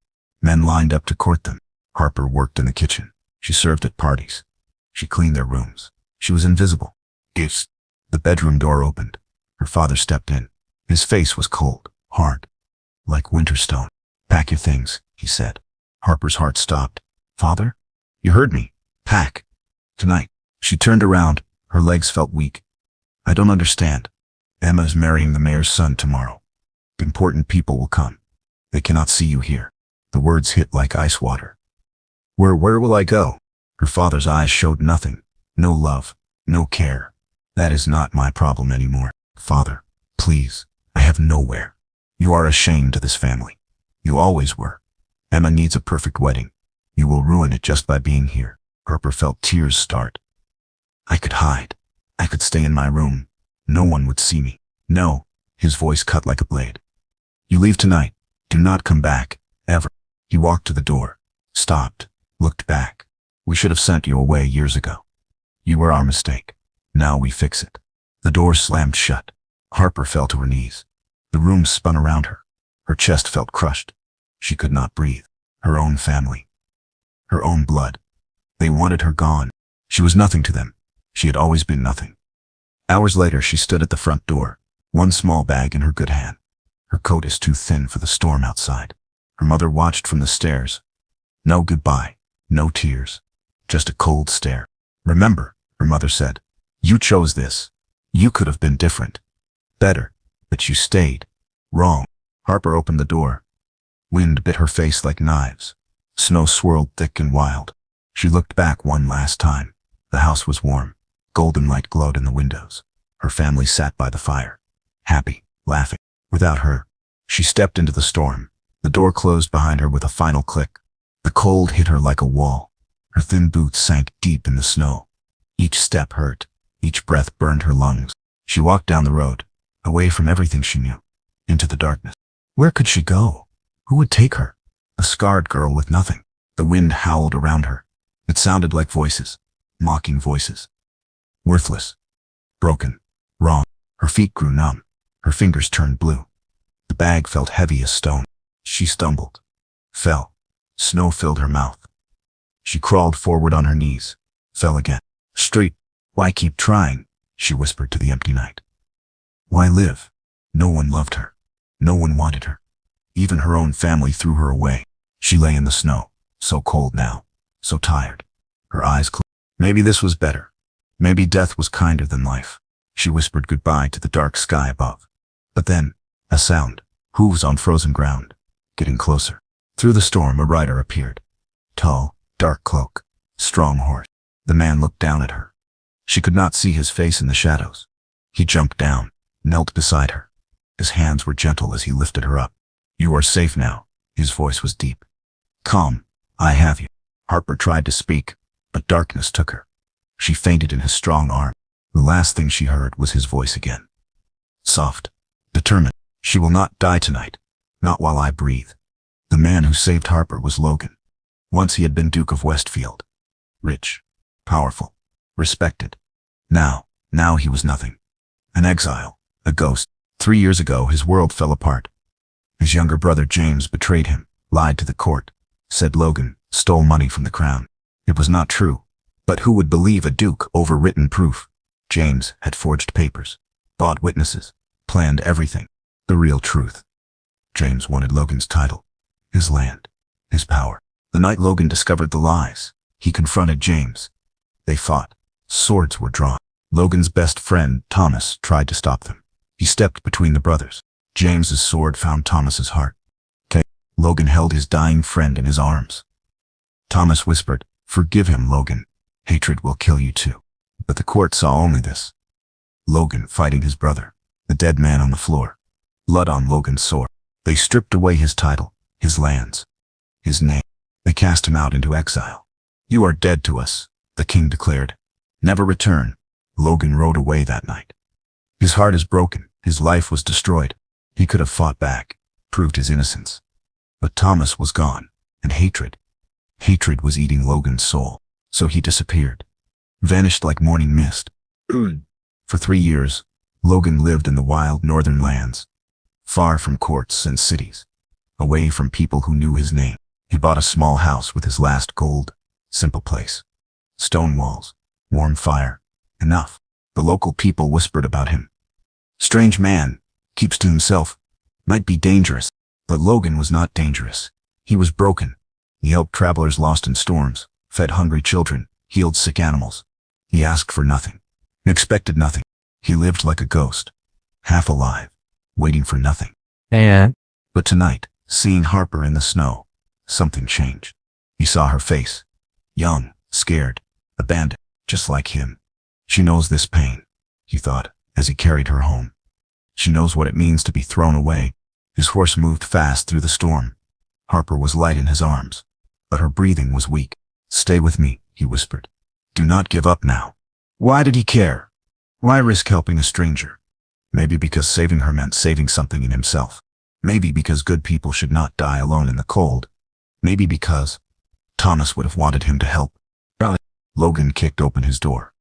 Men lined up to court them. Harper worked in the kitchen. She served at parties. She cleaned their rooms. She was invisible. Gifts. The bedroom door opened. Her father stepped in. His face was cold, hard, like winter stone. Pack your things, he said. Harper's heart stopped. Father? You heard me. Pack. Tonight. She turned around. Her legs felt weak. I don't understand. Emma is marrying the mayor's son tomorrow. Important people will come. They cannot see you here. The words hit like ice water. Where will I go? Her father's eyes showed nothing. No love. No care. That is not my problem anymore. Father, please. I have nowhere. You are a shame to this family. You always were. Emma needs a perfect wedding. You will ruin it just by being here. Harper felt tears start. I could hide. I could stay in my room. No one would see me. No. His voice cut like a blade. You leave tonight. Do not come back. Ever. He walked to the door. Stopped. Looked back. We should have sent you away years ago. You were our mistake. Now we fix it. The door slammed shut. Harper fell to her knees. The room spun around her. Her chest felt crushed. She could not breathe. Her own family. Her own blood. They wanted her gone. She was nothing to them. She had always been nothing. Hours later, she stood at the front door, one small bag in her good hand. Her coat is too thin for the storm outside. Her mother watched from the stairs. No goodbye. No tears. Just a cold stare. Remember, her mother said, you chose this. You could have been different. Better. But you stayed. Wrong. Harper opened the door. Wind bit her face like knives. Snow swirled thick and wild. She looked back one last time. The house was warm. Golden light glowed in the windows. Her family sat by the fire. Happy, laughing. Without her, she stepped into the storm. The door closed behind her with a final click. The cold hit her like a wall. Her thin boots sank deep in the snow. Each step hurt. Each breath burned her lungs. She walked down the road, away from everything she knew, into the darkness. Where could she go? Who would take her? A scarred girl with nothing. The wind howled around her. It sounded like voices, mocking voices. Worthless. Broken. Wrong. Her feet grew numb. Her fingers turned blue. The bag felt heavy as stone. She stumbled. Fell. Snow filled her mouth. She crawled forward on her knees. Fell again. Street. Why keep trying? She whispered to the empty night. Why live? No one loved her. No one wanted her. Even her own family threw her away. She lay in the snow, so cold now, so tired. Her eyes closed. Maybe this was better. Maybe death was kinder than life. She whispered goodbye to the dark sky above. But then, a sound. Hooves on frozen ground. Getting closer. Through the storm, a rider appeared. Tall, dark cloak, strong horse. The man looked down at her. She could not see his face in the shadows. He jumped down, knelt beside her. His hands were gentle as he lifted her up. You are safe now. His voice was deep. Calm. I have you. Harper tried to speak, but darkness took her. She fainted in his strong arm. The last thing she heard was his voice again. Soft. Determined. She will not die tonight. Not while I breathe. The man who saved Harper was Logan. Once he had been Duke of Westfield. Rich. Powerful. Respected. Now he was nothing. An exile. A ghost. 3 years ago, his world fell apart. His younger brother James betrayed him, lied to the court, said Logan stole money from the crown. It was not true. But who would believe a duke over written proof? James had forged papers, bought witnesses, planned everything. The real truth. James wanted Logan's title, his land, his power. The night Logan discovered the lies, he confronted James. They fought. Swords were drawn. Logan's best friend, Thomas, tried to stop them. He stepped between the brothers. James's sword found Thomas's heart. Logan held his dying friend in his arms. Thomas whispered, "Forgive him, Logan. Hatred will kill you too." But the court saw only this. Logan fighting his brother, the dead man on the floor. Blood on Logan's sword. They stripped away his title, his lands, his name. They cast him out into exile. "You are dead to us," the king declared. "Never return." Logan rode away that night. His heart is broken. His life was destroyed. He could have fought back, proved his innocence. But Thomas was gone, and hatred was eating Logan's soul. So he disappeared, vanished like morning mist. For 3 years, Logan lived in the wild northern lands, far from courts and cities, away from people who knew his name. He bought a small house with his last gold, simple place. Stone walls, warm fire, enough. The local people whispered about him. Strange man, keeps to himself, might be dangerous. But Logan was not dangerous. He was broken. He helped travelers lost in storms, fed hungry children, healed sick animals. He asked for nothing, expected nothing. He lived like a ghost, half alive, waiting for nothing. But tonight, seeing Harper in the snow, something changed. He saw her face, young, scared, abandoned, just like him. She knows this pain, he thought, as he carried her home. She knows what it means to be thrown away. His horse moved fast through the storm. Harper was light in his arms, but her breathing was weak. "Stay with me," he whispered. "Do not give up now." Why did he care? Why risk helping a stranger? Maybe because saving her meant saving something in himself. Maybe because good people should not die alone in the cold. Maybe because Thomas would have wanted him to help. Logan kicked open his door.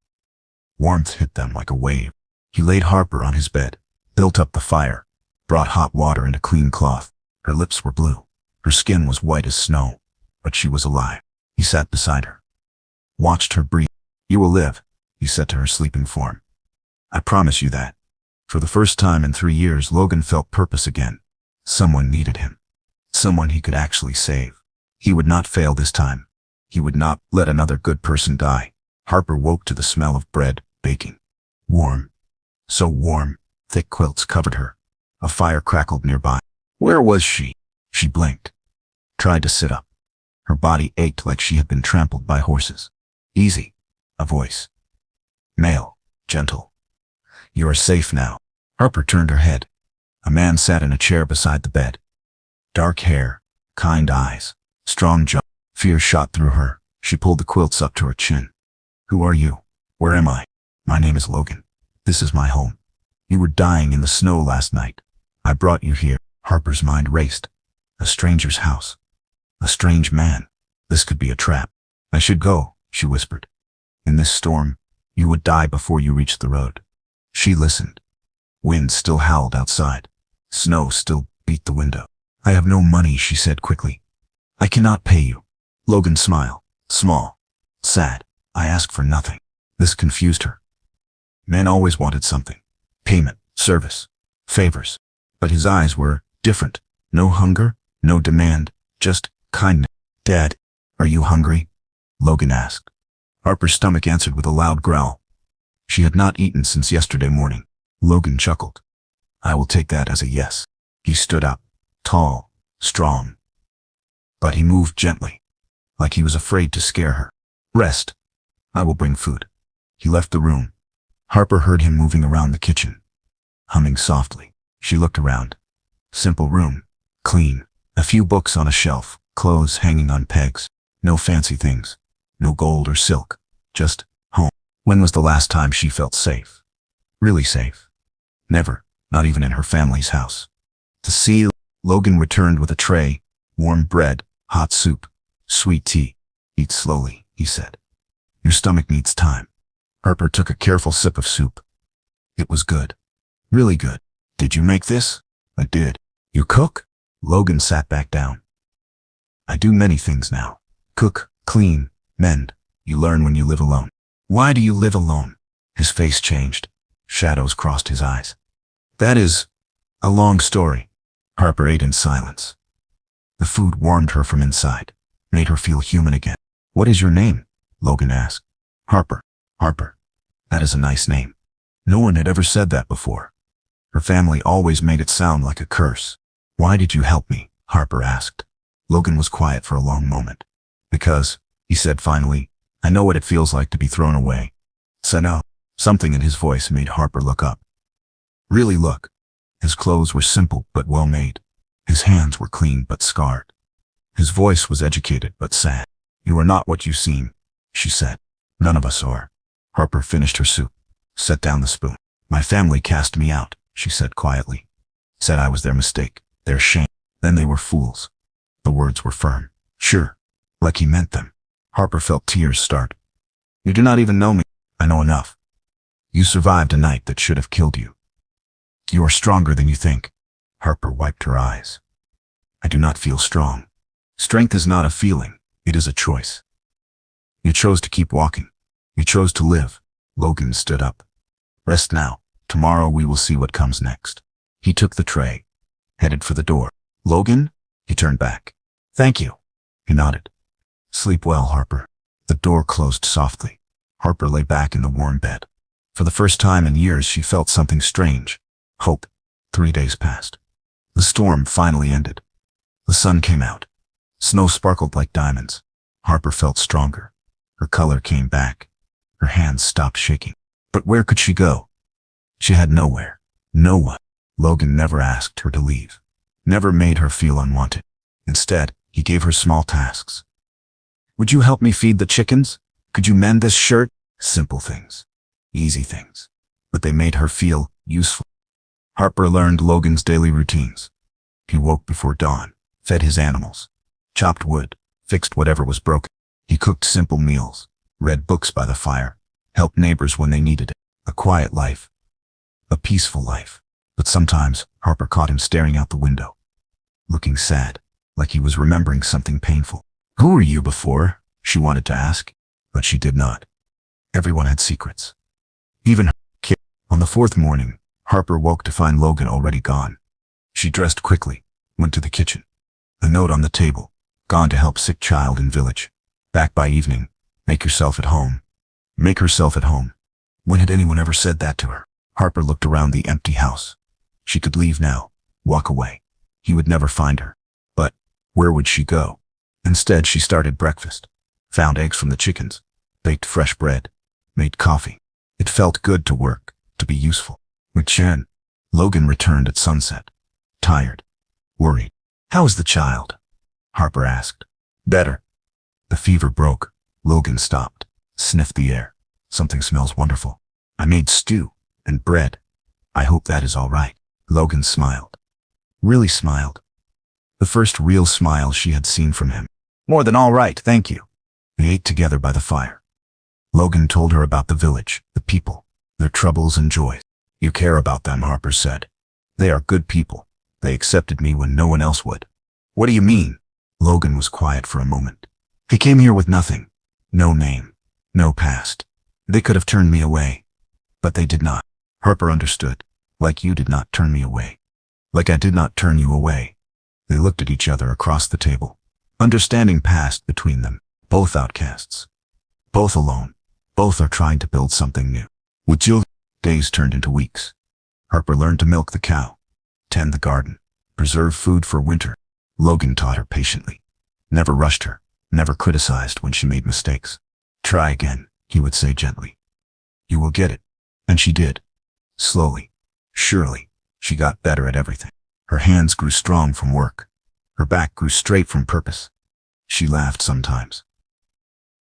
Warmth hit them like a wave. He laid Harper on his bed, built up the fire, brought hot water and a clean cloth. Her lips were blue. Her skin was white as snow, but she was alive. He sat beside her, watched her breathe. "You will live," he said to her sleeping form. "I promise you that." For the first time in 3 years, Logan felt purpose again. Someone needed him. Someone he could actually save. He would not fail this time. He would not let another good person die. Harper woke to the smell of bread baking. Warm. So warm. Thick quilts covered her. A fire crackled nearby. Where was she? She blinked. Tried to sit up. Her body ached like she had been trampled by horses. "Easy." A voice. Male. Gentle. "You are safe now." Harper turned her head. A man sat in a chair beside the bed. Dark hair. Kind eyes. Strong jaw. Fear shot through her. She pulled the quilts up to her chin. "Who are you? Where am I?" "My name is Logan. This is my home. You were dying in the snow last night. I brought you here." Harper's mind raced. A stranger's house. A strange man. This could be a trap. "I should go," she whispered. "In this storm, you would die before you reached the road." She listened. Wind still howled outside. Snow still beat the window. "I have no money," she said quickly. "I cannot pay you." Logan smiled. Small. Sad. "I ask for nothing." This confused her. Men always wanted something. Payment, service, favors. But his eyes were different. No hunger, no demand, just kindness. "Dad, are you hungry?" Logan asked. Harper's stomach answered with a loud growl. She had not eaten since yesterday morning. Logan chuckled. "I will take that as a yes." He stood up, tall, strong. But he moved gently, like he was afraid to scare her. "Rest. I will bring food." He left the room. Harper heard him moving around the kitchen, humming softly. She looked around. Simple room. Clean. A few books on a shelf, clothes hanging on pegs. No fancy things. No gold or silk. Just home. When was the last time she felt safe? Really safe? Never. Not even in her family's house. To see, Logan returned with a tray, warm bread, hot soup, sweet tea. "Eat slowly," he said. "Your stomach needs time." Harper took a careful sip of soup. It was good. Really good. "Did you make this?" "I did." "You cook?" Logan sat back down. "I do many things now. Cook, clean, mend. You learn when you live alone." "Why do you live alone?" His face changed. Shadows crossed his eyes. "That is a long story." Harper ate in silence. The food warmed her from inside, made her feel human again. "What is your name?" Logan asked. "Harper." "Harper. That is a nice name." No one had ever said that before. Her family always made it sound like a curse. "Why did you help me?" Harper asked. Logan was quiet for a long moment. "Because," he said finally, "I know what it feels like to be thrown away." "So no." Something in his voice made Harper look up. Really look. His clothes were simple but well made. His hands were clean but scarred. His voice was educated but sad. "You are not what you seem," she said. "None of us are." Harper finished her soup, set down the spoon. "My family cast me out," she said quietly. "Said I was their mistake, their shame. Then they were fools." The words were firm. Sure. Like he meant them. Harper felt tears start. "You do not even know me." "I know enough. You survived a night that should have killed you. You are stronger than you think." Harper wiped her eyes. "I do not feel strong. Strength is not a feeling. It is a choice. You chose to keep walking. You chose to live." Logan stood up. "Rest now. Tomorrow we will see what comes next." He took the tray, headed for the door. "Logan?" He turned back. "Thank you." He nodded. Sleep well, Harper. The door closed softly. Harper lay back in the warm bed. For the first time in years, she felt something strange. Hope. 3 days passed. The storm finally ended. The sun came out. Snow sparkled like diamonds. Harper felt stronger. Her color came back. Her hands stopped shaking. But where could she go? She had nowhere. No one. Logan never asked her to leave. Never made her feel unwanted. Instead, he gave her small tasks. Would you help me feed the chickens? Could you mend this shirt? Simple things. Easy things. But they made her feel useful. Harper learned Logan's daily routines. He woke before dawn, fed his animals, chopped wood, fixed whatever was broken. He cooked simple meals, read books by the fire, helped neighbors when they needed it. A quiet life. A peaceful life. But sometimes, Harper caught him staring out the window, looking sad, like he was remembering something painful. Who were you before? She wanted to ask, but she did not. Everyone had secrets. Even her kid. On the 4th morning, Harper woke to find Logan already gone. She dressed quickly, went to the kitchen. A note on the table. Gone to help sick child in village. Back by evening. Make yourself at home. Make herself at home. When had anyone ever said that to her? Harper looked around the empty house. She could leave now, walk away. He would never find her. But where would she go? Instead, she started breakfast. Found eggs from the chickens. Baked fresh bread. Made coffee. It felt good to work, to be useful. With Chen, Logan returned at sunset. Tired. Worried. How is the child? Harper asked. Better. The fever broke. Logan stopped. Sniffed the air. Something smells wonderful. I made stew and bread. I hope that is all right. Logan smiled. Really smiled. The first real smile she had seen from him. More than all right, thank you. They ate together by the fire. Logan told her about the village, the people, their troubles and joys. You care about them, Harper said. They are good people. They accepted me when no one else would. What do you mean? Logan was quiet for a moment. He came here with nothing. No name. No past. They could have turned me away. But they did not. Harper understood. Like you did not turn me away. Like I did not turn you away. They looked at each other across the table. Understanding passed between them. Both outcasts. Both alone. Both are trying to build something new. With Jill, days turned into weeks. Harper learned to milk the cow, tend the garden, preserve food for winter. Logan taught her patiently. Never rushed her, never criticized when she made mistakes. Try again, he would say gently. You will get it. And she did. Slowly. Surely, she got better at everything. Her hands grew strong from work. Her back grew straight from purpose. She laughed sometimes.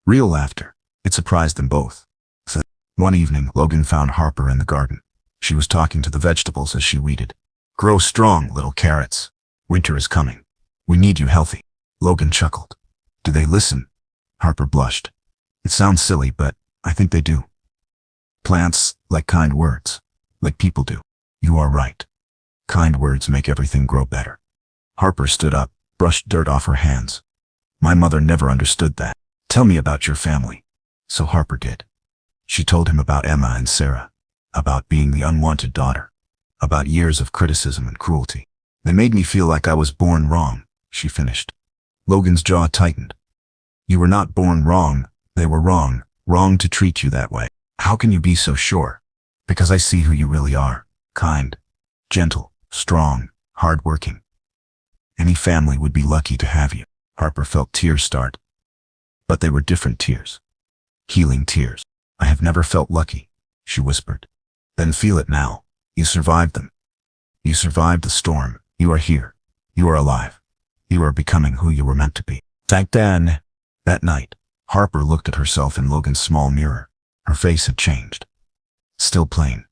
Real laughter. It surprised them both. One evening, Logan found Harper in the garden. She was talking to the vegetables as she weeded. Grow strong, little carrots. Winter is coming. We need you healthy. Logan chuckled. Do they listen? Harper blushed. It sounds silly, but I think they do. Plants like kind words, like people do. You are right. Kind words make everything grow better. Harper stood up, brushed dirt off her hands. My mother never understood that. Tell me about your family. So Harper did. She told him about Emma and Sarah, about being the unwanted daughter, about years of criticism and cruelty. They made me feel like I was born wrong, she finished. Logan's jaw tightened. You were not born wrong. They were wrong. Wrong to treat you that way. How can you be so sure? Because I see who you really are. Kind, gentle, strong, hard-working. Any family would be lucky to have you. Harper felt tears start. But they were different tears. Healing tears. I have never felt lucky, she whispered. Then feel it now. You survived them. You survived the storm. You are here. You are alive. You are becoming who you were meant to be. Thank Dan. That night, Harper looked at herself in Logan's small mirror. Her face had changed. Still plain,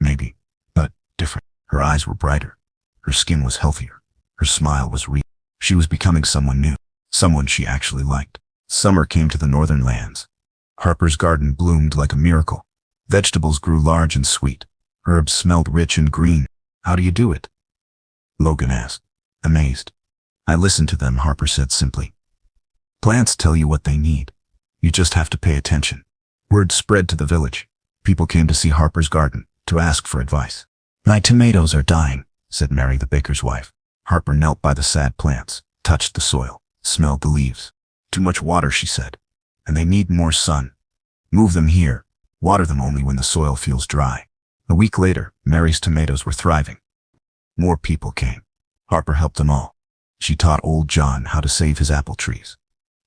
maybe, but different. Her eyes were brighter. Her skin was healthier. Her smile was real. She was becoming someone new, someone she actually liked. Summer came to the northern lands. Harper's garden bloomed like a miracle. Vegetables grew large and sweet. Herbs smelled rich and green. How do you do it? Logan asked, amazed. I listen to them, Harper said simply. Plants tell you what they need. You just have to pay attention. Word spread to the village. People came to see Harper's garden, to ask for advice. My tomatoes are dying, said Mary, the baker's wife. Harper knelt by the sad plants, touched the soil, smelled the leaves. Too much water, she said. And they need more sun. Move them here. Water them only when the soil feels dry. A week later, Mary's tomatoes were thriving. More people came. Harper helped them all. She taught old John how to save his apple trees.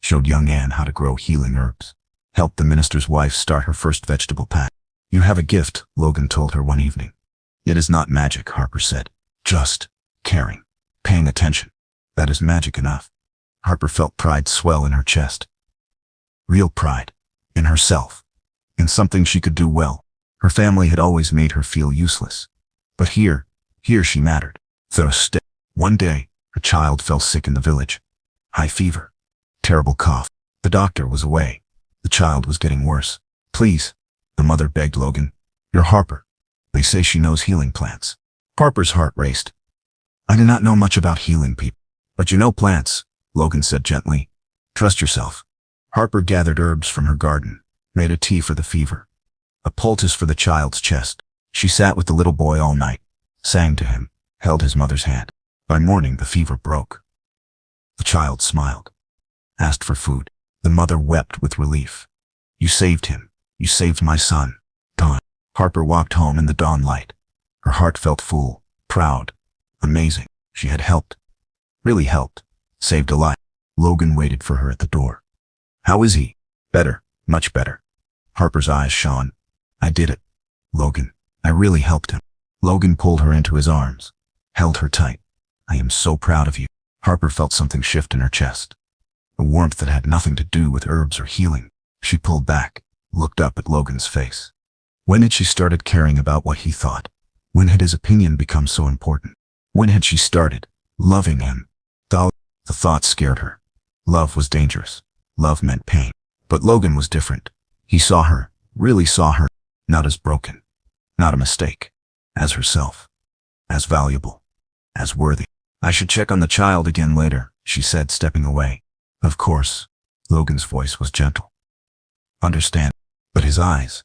Showed young Anne how to grow healing herbs. Helped the minister's wife start her first vegetable patch. You have a gift, Logan told her one evening. It is not magic, Harper said. Just caring. Paying attention. That is magic enough. Harper felt pride swell in her chest. Real pride. In herself. In something she could do well. Her family had always made her feel useless. But here she mattered. Thursday. One day, a child fell sick in the village. High fever. Terrible cough. The doctor was away. The child was getting worse. Please, the mother begged Logan. You're Harper. They say she knows healing plants. Harper's heart raced. I do not know much about healing people. But you know plants, Logan said gently. Trust yourself. Harper gathered herbs from her garden, made a tea for the fever, a poultice for the child's chest. She sat with the little boy all night, sang to him, held his mother's hand. By morning, the fever broke. The child smiled, asked for food. The mother wept with relief. You saved him. You saved my son. Dawn. Harper walked home in the dawn light. Her heart felt full, proud, amazing. She had helped. Really helped. Saved a life. Logan waited for her at the door. How is he? Better. Much better. Harper's eyes shone. I did it. Logan. I really helped him. Logan pulled her into his arms, held her tight. I am so proud of you. Harper felt something shift in her chest. A warmth that had nothing to do with herbs or healing. She pulled back, looked up at Logan's face. When had she started caring about what he thought? When had his opinion become so important? When had she started loving him? The thought scared her. Love was dangerous. Love meant pain. But Logan was different. He saw her, really saw her, not as broken, not a mistake, as herself, as valuable, as worthy. I should check on the child again later, she said, stepping away. Of course. Logan's voice was gentle. Understand. But his eyes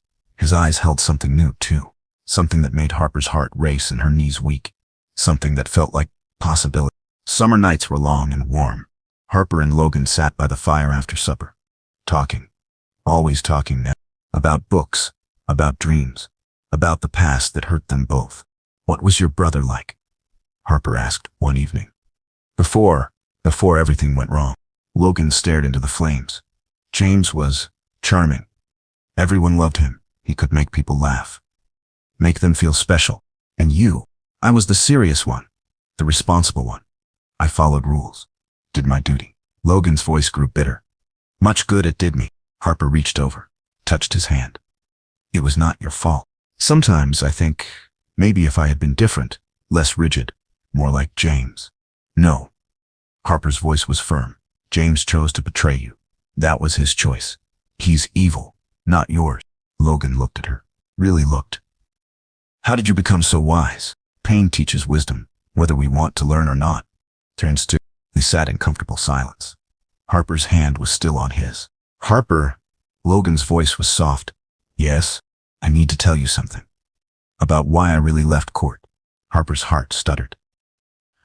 held something new too. Something that made Harper's heart race and her knees weak. Something that felt like possibility. Summer nights were long and warm. Harper and Logan sat by the fire after supper. Talking. Always talking now. About books. About dreams. About the past that hurt them both. What was your brother like? Harper asked one evening. Before everything went wrong. Logan stared into the flames. James was charming. Everyone loved him. He could make people laugh. Make them feel special. And you, I was the serious one. The responsible one. I followed rules. Did my duty. Logan's voice grew bitter. Much good it did me. Harper reached over, touched his hand. It was not your fault. Sometimes I think, maybe if I had been different, less rigid, more like James. No. Harper's voice was firm. James chose to betray you. That was his choice. He's evil, not yours. Logan looked at her. Really looked. How did you become so wise? Pain teaches wisdom, whether we want to learn or not. Turns to. They sat in comfortable silence. Harper's hand was still on his. Harper. Logan's voice was soft. Yes, I need to tell you something. About why I really left court. Harper's heart stuttered.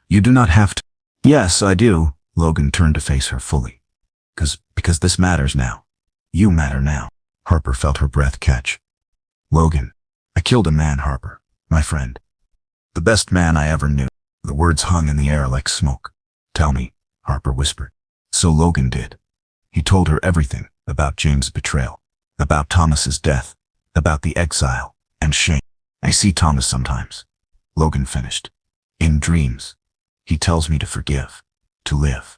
You do not have to. Yes, I do. Logan turned to face her fully. Because this matters now. You matter now. Harper felt her breath catch. Logan, I killed a man, Harper, my friend. The best man I ever knew. The words hung in the air like smoke. Tell me, Harper whispered. So Logan did. He told her everything about James' betrayal, about Thomas's death, about the exile and shame. I see Thomas sometimes. Logan finished. In dreams. He tells me to forgive, to live.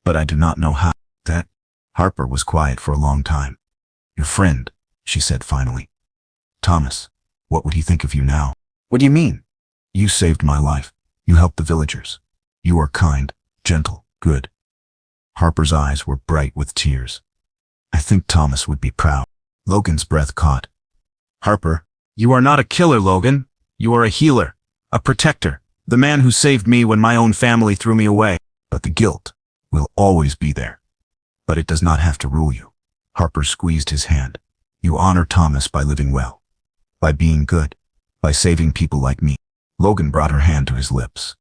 But I do not know how. That. Harper was quiet for a long time. Your friend, she said finally. Thomas, what would he think of you now? What do you mean? You saved my life. You helped the villagers. You are kind, gentle, good. Harper's eyes were bright with tears. I think Thomas would be proud. Logan's breath caught. Harper, you are not a killer, Logan. You are a healer, a protector, the man who saved me when my own family threw me away. But the guilt will always be there. But it does not have to rule you. Harper squeezed his hand. You honor Thomas by living well, by being good, by saving people like me. Logan brought her hand to his lips,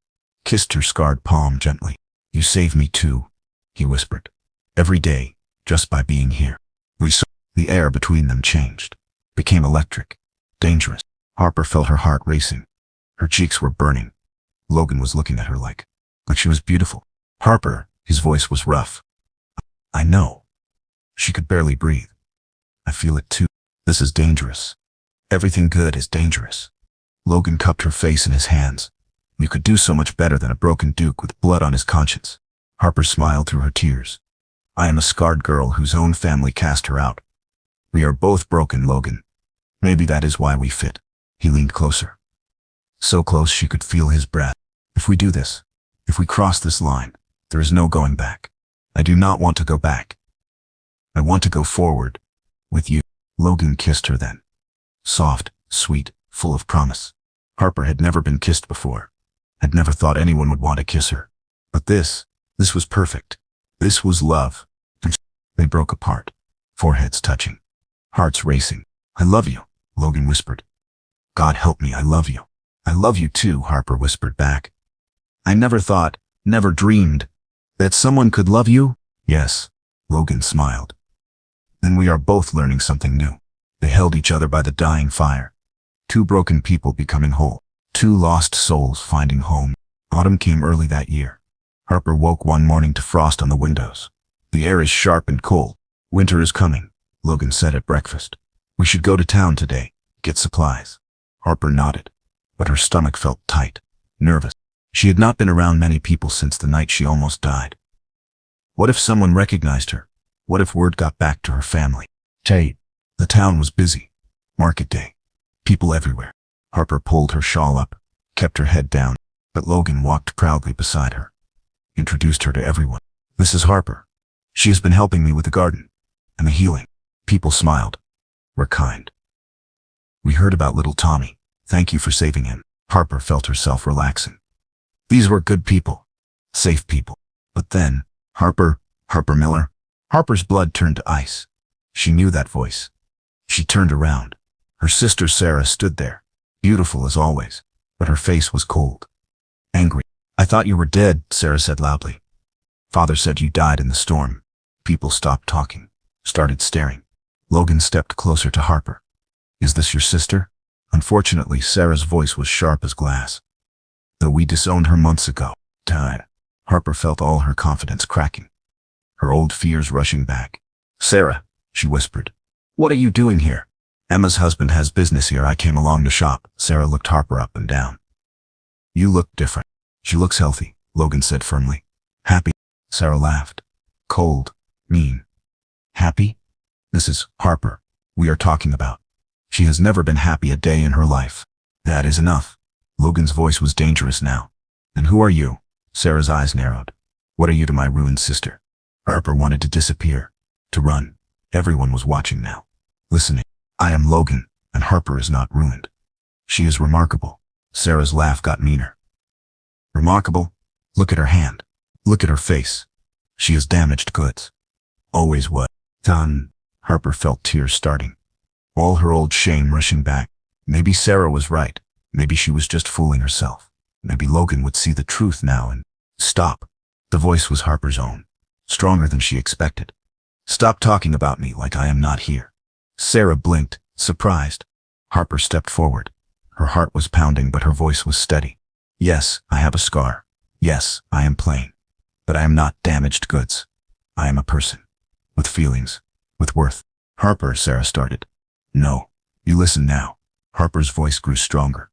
kissed her scarred palm gently. You save me too, he whispered. Every day, just by being here. We saw the air between them changed, became electric, dangerous. Harper felt her heart racing. Her cheeks were burning. Logan was looking at her like she was beautiful. Harper, his voice was rough. I know. She could barely breathe. I feel it too. This is dangerous. Everything good is dangerous. Logan cupped her face in his hands. You could do so much better than a broken duke with blood on his conscience. Harper smiled through her tears. I am a scarred girl whose own family cast her out. We are both broken, Logan. Maybe that is why we fit. He leaned closer. So close she could feel his breath. If we do this, if we cross this line, there is no going back. I do not want to go back. I want to go forward. With you. Logan kissed her then. Soft, sweet, full of promise. Harper had never been kissed before. Had never thought anyone would want to kiss her. But this was perfect. This was love. They broke apart, foreheads touching, hearts racing. I love you, Logan whispered. God help me, I love you. I love you too, Harper whispered back. I never thought, never dreamed, that someone could love you? Yes, Logan smiled. Then we are both learning something new. They held each other by the dying fire. Two broken people becoming whole. Two lost souls finding home. Autumn came early that year. Harper woke one morning to frost on the windows. The air is sharp and cold. Winter is coming, Logan said at breakfast. We should go to town today, get supplies. Harper nodded, but her stomach felt tight, nervous. She had not been around many people since the night she almost died. What if someone recognized her? What if word got back to her family? The town was busy. Market day. People everywhere. Harper pulled her shawl up, kept her head down, but Logan walked proudly beside her. Introduced her to everyone. This is Harper. She has been helping me with the garden and the healing. People smiled. Were kind. We heard about little Tommy. Thank you for saving him. Harper felt herself relaxing. These were good people. Safe people. But then, Harper Miller. Harper's blood turned to ice. She knew that voice. She turned around. Her sister Sarah stood there, beautiful as always, but her face was cold. Angry. I thought you were dead, Sarah said loudly. Father said you died in the storm. People stopped talking, started staring. Logan stepped closer to Harper. Is this your sister? Unfortunately, Sarah's voice was sharp as glass. Though we disowned her months ago. Died. Harper felt all her confidence cracking. Her old fears rushing back. Sarah, she whispered. What are you doing here? Emma's husband has business here. I came along to shop. Sarah looked Harper up and down. You look different. She looks healthy, Logan said firmly. Happy? Sarah laughed. Cold. Mean. Happy? This is Harper we are talking about. She has never been happy a day in her life. That is enough. Logan's voice was dangerous now. And who are you? Sarah's eyes narrowed. What are you to my ruined sister? Harper wanted to disappear, to run. Everyone was watching now, listening. I am Logan, and Harper is not ruined. She is remarkable. Sarah's laugh got meaner. Remarkable? Look at her hand. Look at her face. She is damaged goods. Always was. Harper felt tears starting. All her old shame rushing back. Maybe Sarah was right. Maybe she was just fooling herself. Maybe Logan would see the truth now and stop. The voice was Harper's own, stronger than she expected. Stop talking about me like I am not here. Sarah blinked, surprised. Harper stepped forward. Her heart was pounding, but her voice was steady. Yes, I have a scar. Yes, I am plain. But I am not damaged goods. I am a person. With feelings. With worth. Harper, Sarah started. No. You listen now. Harper's voice grew stronger.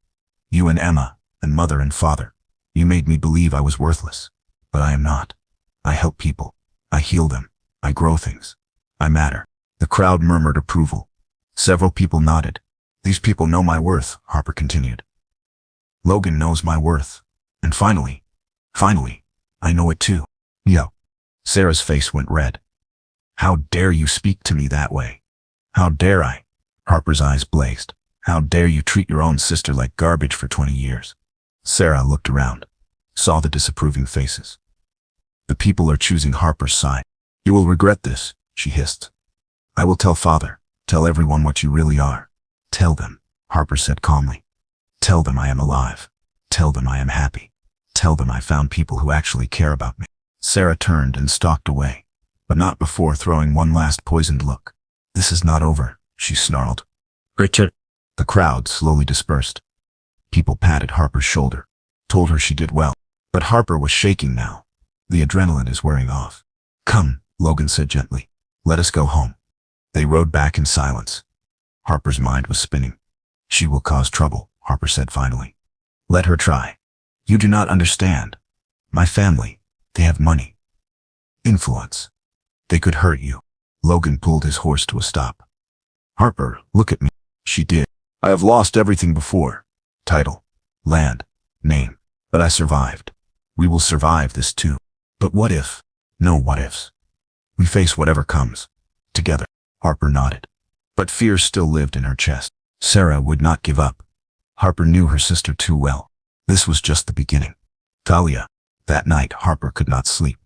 You and Emma, and mother and father. You made me believe I was worthless. But I am not. I help people. I heal them. I grow things. I matter. The crowd murmured approval. Several people nodded. These people know my worth, Harper continued. Logan knows my worth. And finally, I know it too. Yo. Sarah's face went red. How dare you speak to me that way? How dare I? Harper's eyes blazed. How dare you treat your own sister like garbage for 20 years? Sarah looked around, saw the disapproving faces. The people are choosing Harper's side. You will regret this, she hissed. I will tell father, tell everyone what you really are. Tell them, Harper said calmly. Tell them I am alive. Tell them I am happy. Tell them I found people who actually care about me. Sarah turned and stalked away. but not before throwing one last poisoned look. "This is not over," she snarled. "Richard." The crowd slowly dispersed. People patted Harper's shoulder, told her she did well. But Harper was shaking now. The adrenaline is wearing off. "Come," Logan said gently. "Let us go home." They rode back in silence. Harper's mind was spinning. "She will cause trouble," Harper said finally. "Let her try. You do not understand. My family, they have money. Influence. They could hurt you." Logan pulled his horse to a stop. "Harper, look at me." She did. "I have lost everything before. Title, land, name. But I survived. We will survive this too. But what if? No what ifs. We face whatever comes. Together." Harper nodded. But fear still lived in her chest. Sarah would not give up. Harper knew her sister too well. This was just the beginning. Talia. That night, Harper could not sleep.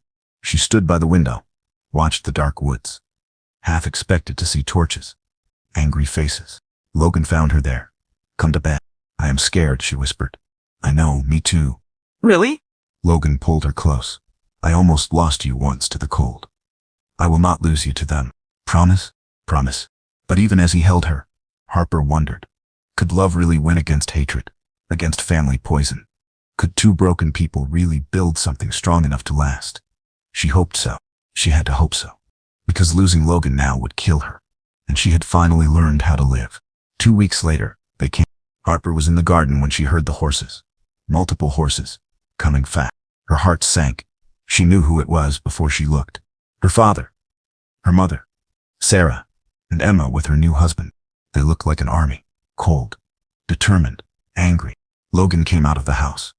She stood by the window, watched the dark woods. Half expected to see torches, angry faces. Logan found her there. "Come to bed." "I am scared," she whispered. "I know, me too." "Really?" Logan pulled her close. "I almost lost you once to the cold. I will not lose you to them. Promise?" "Promise." But even as he held her, Harper wondered. Could love really win against hatred? Against family poison? Could two broken people really build something strong enough to last? She hoped so. She had to hope so. Because losing Logan now would kill her. And she had finally learned how to live. 2 weeks later, they came. Harper was in the garden when she heard the horses. Multiple horses. Coming fast. Her heart sank. She knew who it was before she looked. Her father. Her mother. Sarah. And Emma with her new husband. They looked like an army. Cold. Determined. Angry. Logan came out of the house.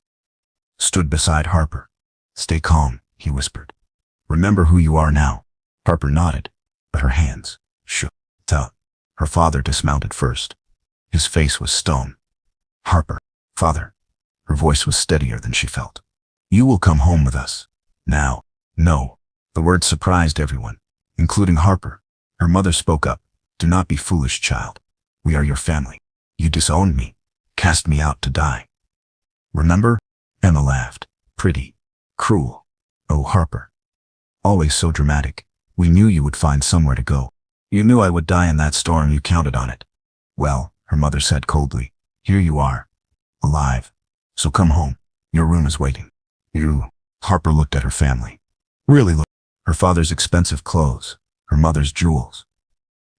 Stood beside Harper. "Stay calm," he whispered. "Remember who you are now." Harper nodded, but her hands shook. Tut. Her father dismounted first. His face was stone. "Harper." "Father." Her voice was steadier than she felt. "You will come home with us. Now." "No." The word surprised everyone, including Harper. Her mother spoke up. "Do not be foolish, child. We are your family. You disowned me, cast me out to die. Remember?" Emma laughed. "Pretty. Cruel." "Oh, Harper. Always so dramatic. We knew you would find somewhere to go. You knew I would die in that storm. You counted on it." "Well," her mother said coldly, "here you are. Alive. So come home. Your room is waiting." "You." Harper looked at her family. Really looked. Her father's expensive clothes. Her mother's jewels.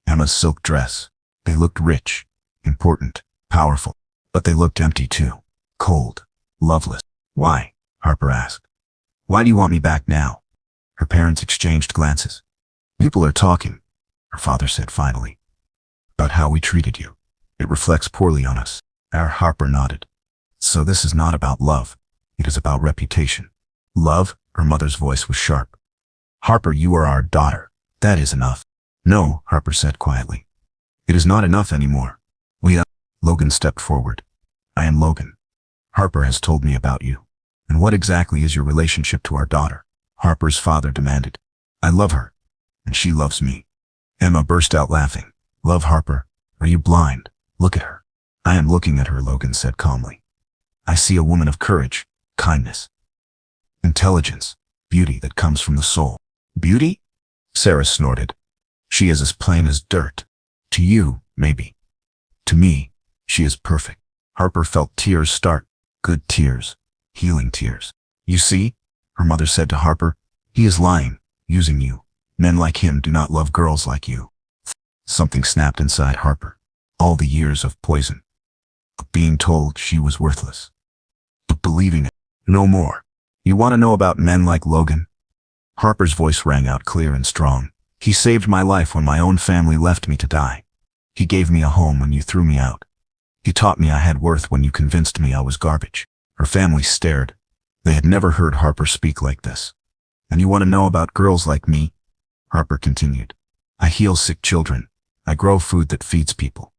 Emma's silk dress. They looked rich, important, powerful. But they looked empty too. Cold. Loveless. "Why?" Harper asked. "Why do you want me back now?" Her parents exchanged glances. "People are talking," her father said finally, "about how we treated you. It reflects poorly on us." Harper nodded. "So this is not about love. It is about reputation." "Love?" Her mother's voice was sharp. "Harper, you are our daughter. That is enough." "No," Harper said quietly. "It is not enough anymore. Logan stepped forward. "I am Logan. Harper has told me about you." "And what exactly is your relationship to our daughter?" Harper's father demanded. "I love her, and she loves me." Emma burst out laughing. "Love Harper? Are you blind? Look at her." "I am looking at her," Logan said calmly. "I see a woman of courage, kindness, intelligence, beauty that comes from the soul." "Beauty?" Sarah snorted. "She is as plain as dirt. To you, maybe. To me, she is perfect." Harper felt tears start. Good tears. Healing tears. "You see," her mother said to Harper, "he is lying, using you. Men like him do not love girls like you." Something snapped inside Harper. All the years of poison. Of being told she was worthless. But believing it. No more. "You want to know about men like Logan?" Harper's voice rang out clear and strong. "He saved my life when my own family left me to die. He gave me a home when you threw me out. He taught me I had worth when you convinced me I was garbage." Her family stared. They had never heard Harper speak like this. "And you want to know about girls like me?" Harper continued. "I heal sick children. I grow food that feeds people.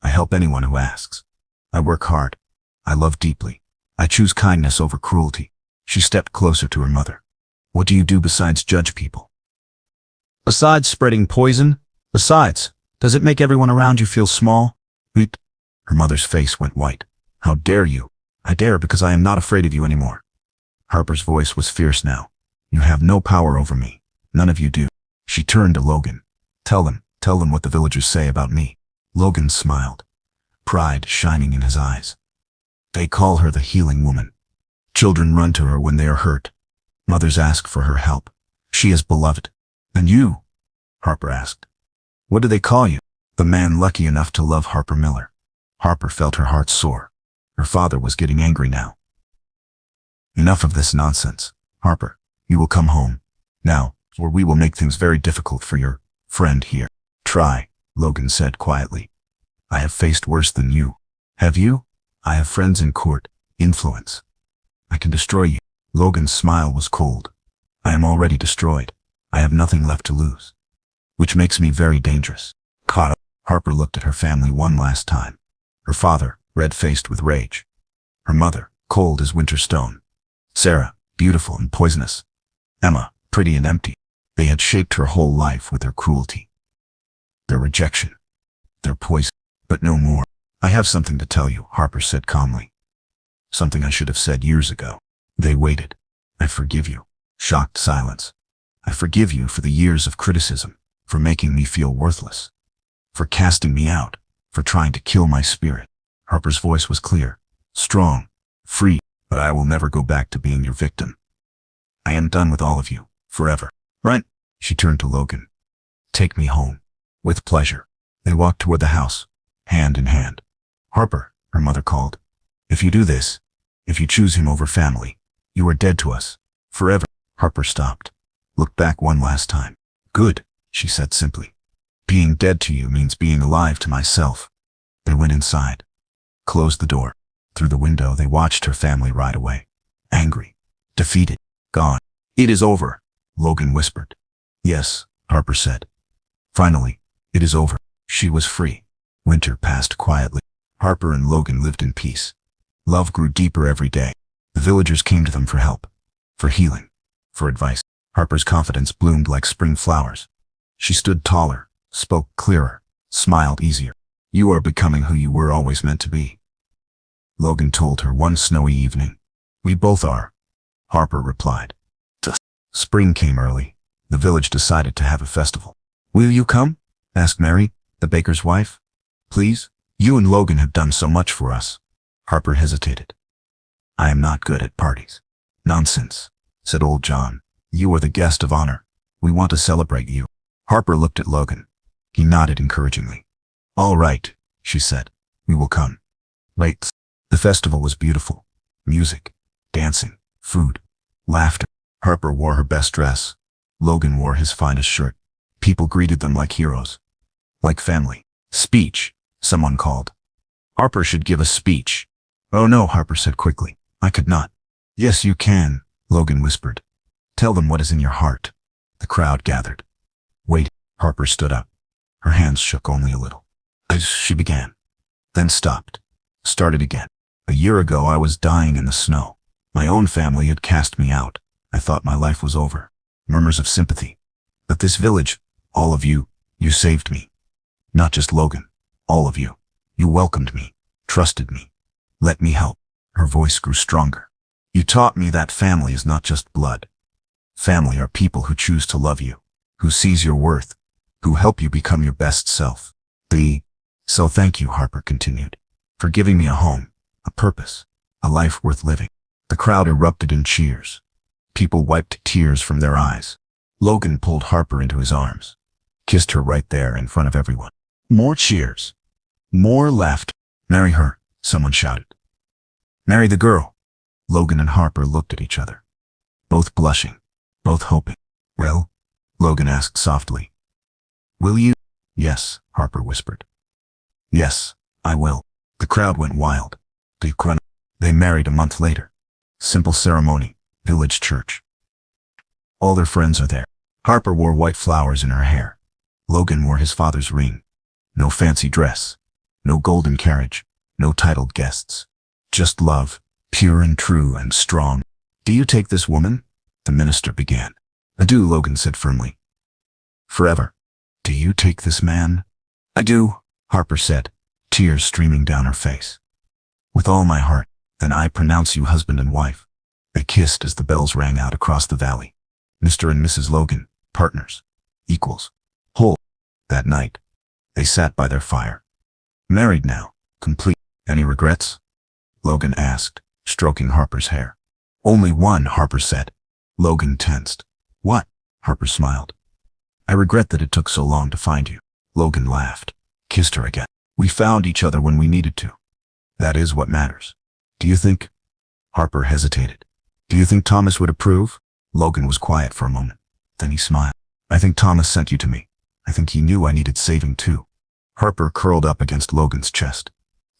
I help anyone who asks. I work hard. I love deeply. I choose kindness over cruelty." She stepped closer to her mother. "What do you do besides judge people? Besides spreading poison? Besides, does it make everyone around you feel small?" Her mother's face went white. "How dare you?" "I dare because I am not afraid of you anymore." Harper's voice was fierce now. "You have no power over me. None of you do. She turned to Logan. Tell them what the villagers say about me. Logan smiled, pride shining in his eyes. They call her the healing woman. Children run to her when they are hurt. Mothers ask for her help. She is beloved. And you? Harper asked. What do they call you? The man lucky enough to love Harper Miller. Harper felt her heart soar. Her father was getting angry now. Enough of this nonsense. Harper, you will come home. Now, or we will make things very difficult for your friend here. Try, Logan said quietly. I have faced worse than you. Have you? I have friends in court, influence. I can destroy you. Logan's smile was cold. I am already destroyed. I have nothing left to lose. Which makes me very dangerous. Caught up. Harper looked at her family one last time. Her father, red-faced with rage. Her mother, cold as winter stone. Sarah, beautiful and poisonous. Emma, pretty and empty. They had shaped her whole life with their cruelty. Their rejection. Their poison. But no more. I have something to tell you, Harper said calmly. Something I should have said years ago. They waited. I forgive you. Shocked silence. I forgive you for the years of criticism, for making me feel worthless, for casting me out, for trying to kill my spirit. Harper's voice was clear, strong, free, but I will never go back to being your victim. I am done with all of you, forever. Right? She turned to Logan. Take me home. With pleasure. They walked toward the house, hand in hand. Harper, her mother called. If you do this, if you choose him over family, you are dead to us, forever. Harper stopped, looked back one last time. Good, she said simply. Being dead to you means being alive to myself. They went inside, closed the door. Through the window they watched her family ride away. Angry, defeated, gone. It is over, Logan whispered. Yes, Harper said. Finally, it is over. She was free. Winter passed quietly. Harper and Logan lived in peace. Love grew deeper every day. The villagers came to them for help, for healing, for advice. Harper's confidence bloomed like spring flowers. She stood taller, spoke clearer, smiled easier. You are becoming who you were always meant to be. Logan told her one snowy evening. We both are, Harper replied. Spring came early. The village decided to have a festival. Will you come? Asked Mary, the baker's wife. Please? You and Logan have done so much for us. Harper hesitated. I am not good at parties. Nonsense, said old John. You are the guest of honor. We want to celebrate you. Harper looked at Logan. He nodded encouragingly. All right, she said. We will come. Late. The festival was beautiful. Music, dancing, food, laughter. Harper wore her best dress. Logan wore his finest shirt. People greeted them like heroes. Like family. Speech, someone called. Harper should give a speech. Oh no, Harper said quickly. I could not. Yes, you can, Logan whispered. Tell them what is in your heart. The crowd gathered. Wait, Harper stood up. Her hands shook only a little. As she began. Then stopped. Started again. A year ago I was dying in the snow. My own family had cast me out. I thought my life was over. Murmurs of sympathy. But this village, all of you, you saved me. Not just Logan, all of you. You welcomed me, trusted me, let me help. Her voice grew stronger. You taught me that family is not just blood. Family are people who choose to love you, who sees your worth, who help you become your best self. So thank you, Harper continued, for giving me a home, a purpose, a life worth living. The crowd erupted in cheers. People wiped tears from their eyes. Logan pulled Harper into his arms, kissed her right there in front of everyone. More cheers. More laughter. Marry her, someone shouted. Marry the girl. Logan and Harper looked at each other, both blushing, both hoping. Well? Logan asked softly. Will you? Yes, Harper whispered. Yes, I will. The crowd went wild. They married a month later. Simple ceremony, village church. All their friends are there. Harper wore white flowers in her hair. Logan wore his father's ring. No fancy dress. No golden carriage. No titled guests. Just love, pure and true and strong. Do you take this woman? The minister began. I do, Logan said firmly. Forever. Do you take this man? I do, Harper said, tears streaming down her face. With all my heart. Then I pronounce you husband and wife. They kissed as the bells rang out across the valley. Mr. and Mrs. Logan, partners. equals whole. That night, they sat by their fire. Married now, complete. Any regrets? Logan asked, stroking Harper's hair. Only one, Harper said. Logan tensed. What? Harper smiled. I regret that it took so long to find you. Logan laughed, kissed her again. We found each other when we needed to. That is what matters. Do you think? Harper hesitated. Do you think Thomas would approve? Logan was quiet for a moment. Then he smiled. I think Thomas sent you to me. I think he knew I needed saving too. Harper curled up against Logan's chest.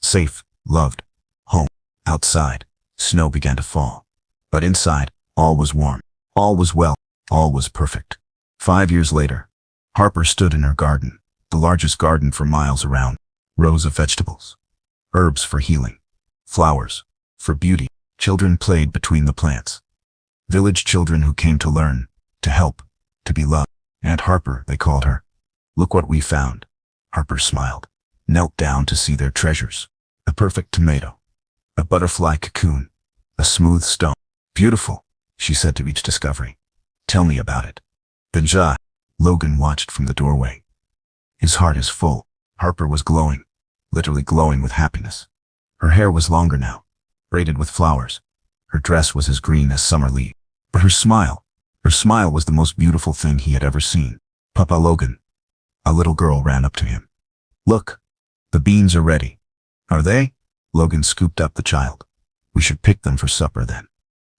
Safe, loved, home. Outside, snow began to fall. But inside, all was warm. All was well. All was perfect. 5 years later, Harper stood in her garden, the largest garden for miles around. Rows of vegetables, herbs for healing, flowers for beauty. Children played between the plants. Village children who came to learn, to help, to be loved. Aunt Harper, they called her. Look what we found. Harper smiled, knelt down to see their treasures. A perfect tomato, a butterfly cocoon, a smooth stone. Beautiful, she said to each discovery. Tell me about it. Benja. Logan watched from the doorway. His heart is full. Harper was glowing, literally glowing with happiness. Her hair was longer now, braided with flowers. Her dress was as green as summer leaves. But her smile was the most beautiful thing he had ever seen. Papa Logan. A little girl ran up to him. Look, the beans are ready. Are they? Logan scooped up the child. We should pick them for supper then.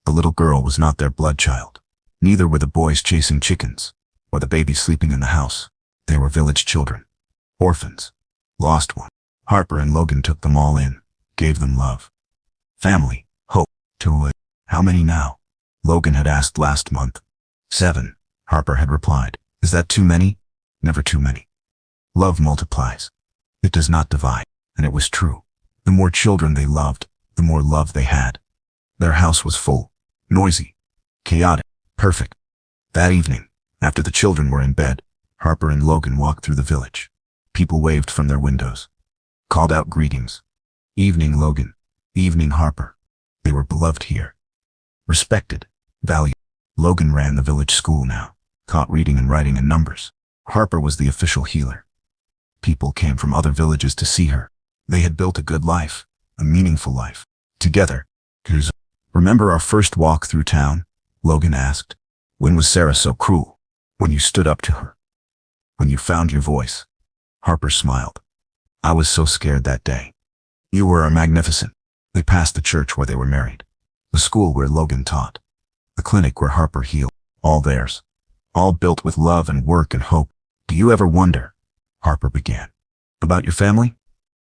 The little girl was not their blood child. Neither were the boys chasing chickens, or the babies sleeping in the house. They were village children. Orphans. Lost ones. Harper and Logan took them all in, gave them love. Family, hope, to live. How many now? Logan had asked last month. 7, Harper had replied. Is that too many? Never too many. Love multiplies. It does not divide. And it was true. The more children they loved, the more love they had. Their house was full, noisy, chaotic, perfect. That evening, after the children were in bed, Harper and Logan walked through the village. People waved from their windows, called out greetings. Evening, Logan. Evening, Harper. They were beloved here. Respected, valued. Logan ran the village school now, taught reading and writing and numbers. Harper was the official healer. People came from other villages to see her. They had built a good life, a meaningful life. Together. Remember our first walk through town? Logan asked. When was Sarah so cruel? When you stood up to her. When you found your voice. Harper smiled. I was so scared that day. You were magnificent. They passed the church where they were married, the school where Logan taught, the clinic where Harper healed. All theirs. All built with love and work and hope. Do you ever wonder, Harper began, about your family?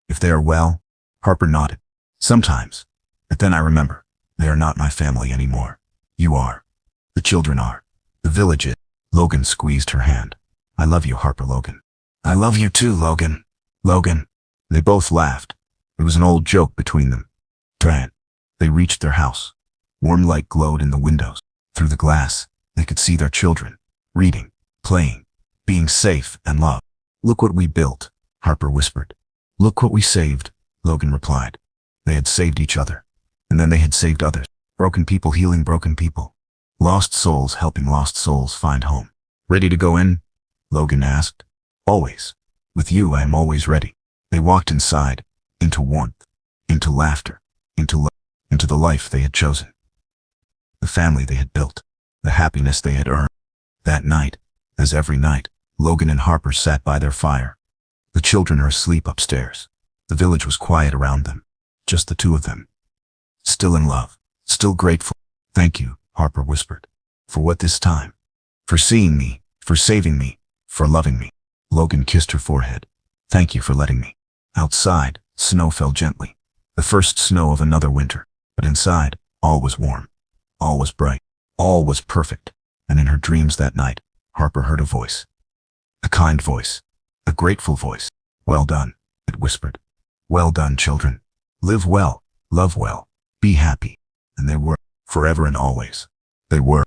If they are well? Harper nodded. Sometimes. But then I remember, they are not my family anymore. You are. The children are. The village is. Logan squeezed her hand. I love you, Harper. Logan. I love you too, Logan. Logan. They both laughed. It was an old joke between them. They reached their house. Warm light glowed in the windows. Through the glass, they could see their children, reading, playing, being safe and loved. Look what we built, Harper whispered. Look what we saved, Logan replied. They had saved each other, and then they had saved others. Broken people healing broken people. Lost souls helping lost souls find home. Ready to go in? Logan asked. Always. With you I am always ready. They walked inside, into warmth, into laughter, into love, into the life they had chosen. The family they had built, the happiness they had earned. That night, as every night, Logan and Harper sat by their fire. The children are asleep upstairs. The village was quiet around them, just the two of them. Still in love, still grateful. Thank you, Harper whispered. For what this time? For seeing me, for saving me, for loving me. Logan kissed her forehead. Thank you for letting me. Outside, snow fell gently. The first snow of another winter. But inside, all was warm. All was bright. All was perfect. And in her dreams that night, Harper heard a voice. A kind voice. A grateful voice. Well done, it whispered. Well done, children. Live well, love well, be happy. And they were, forever and always. They were.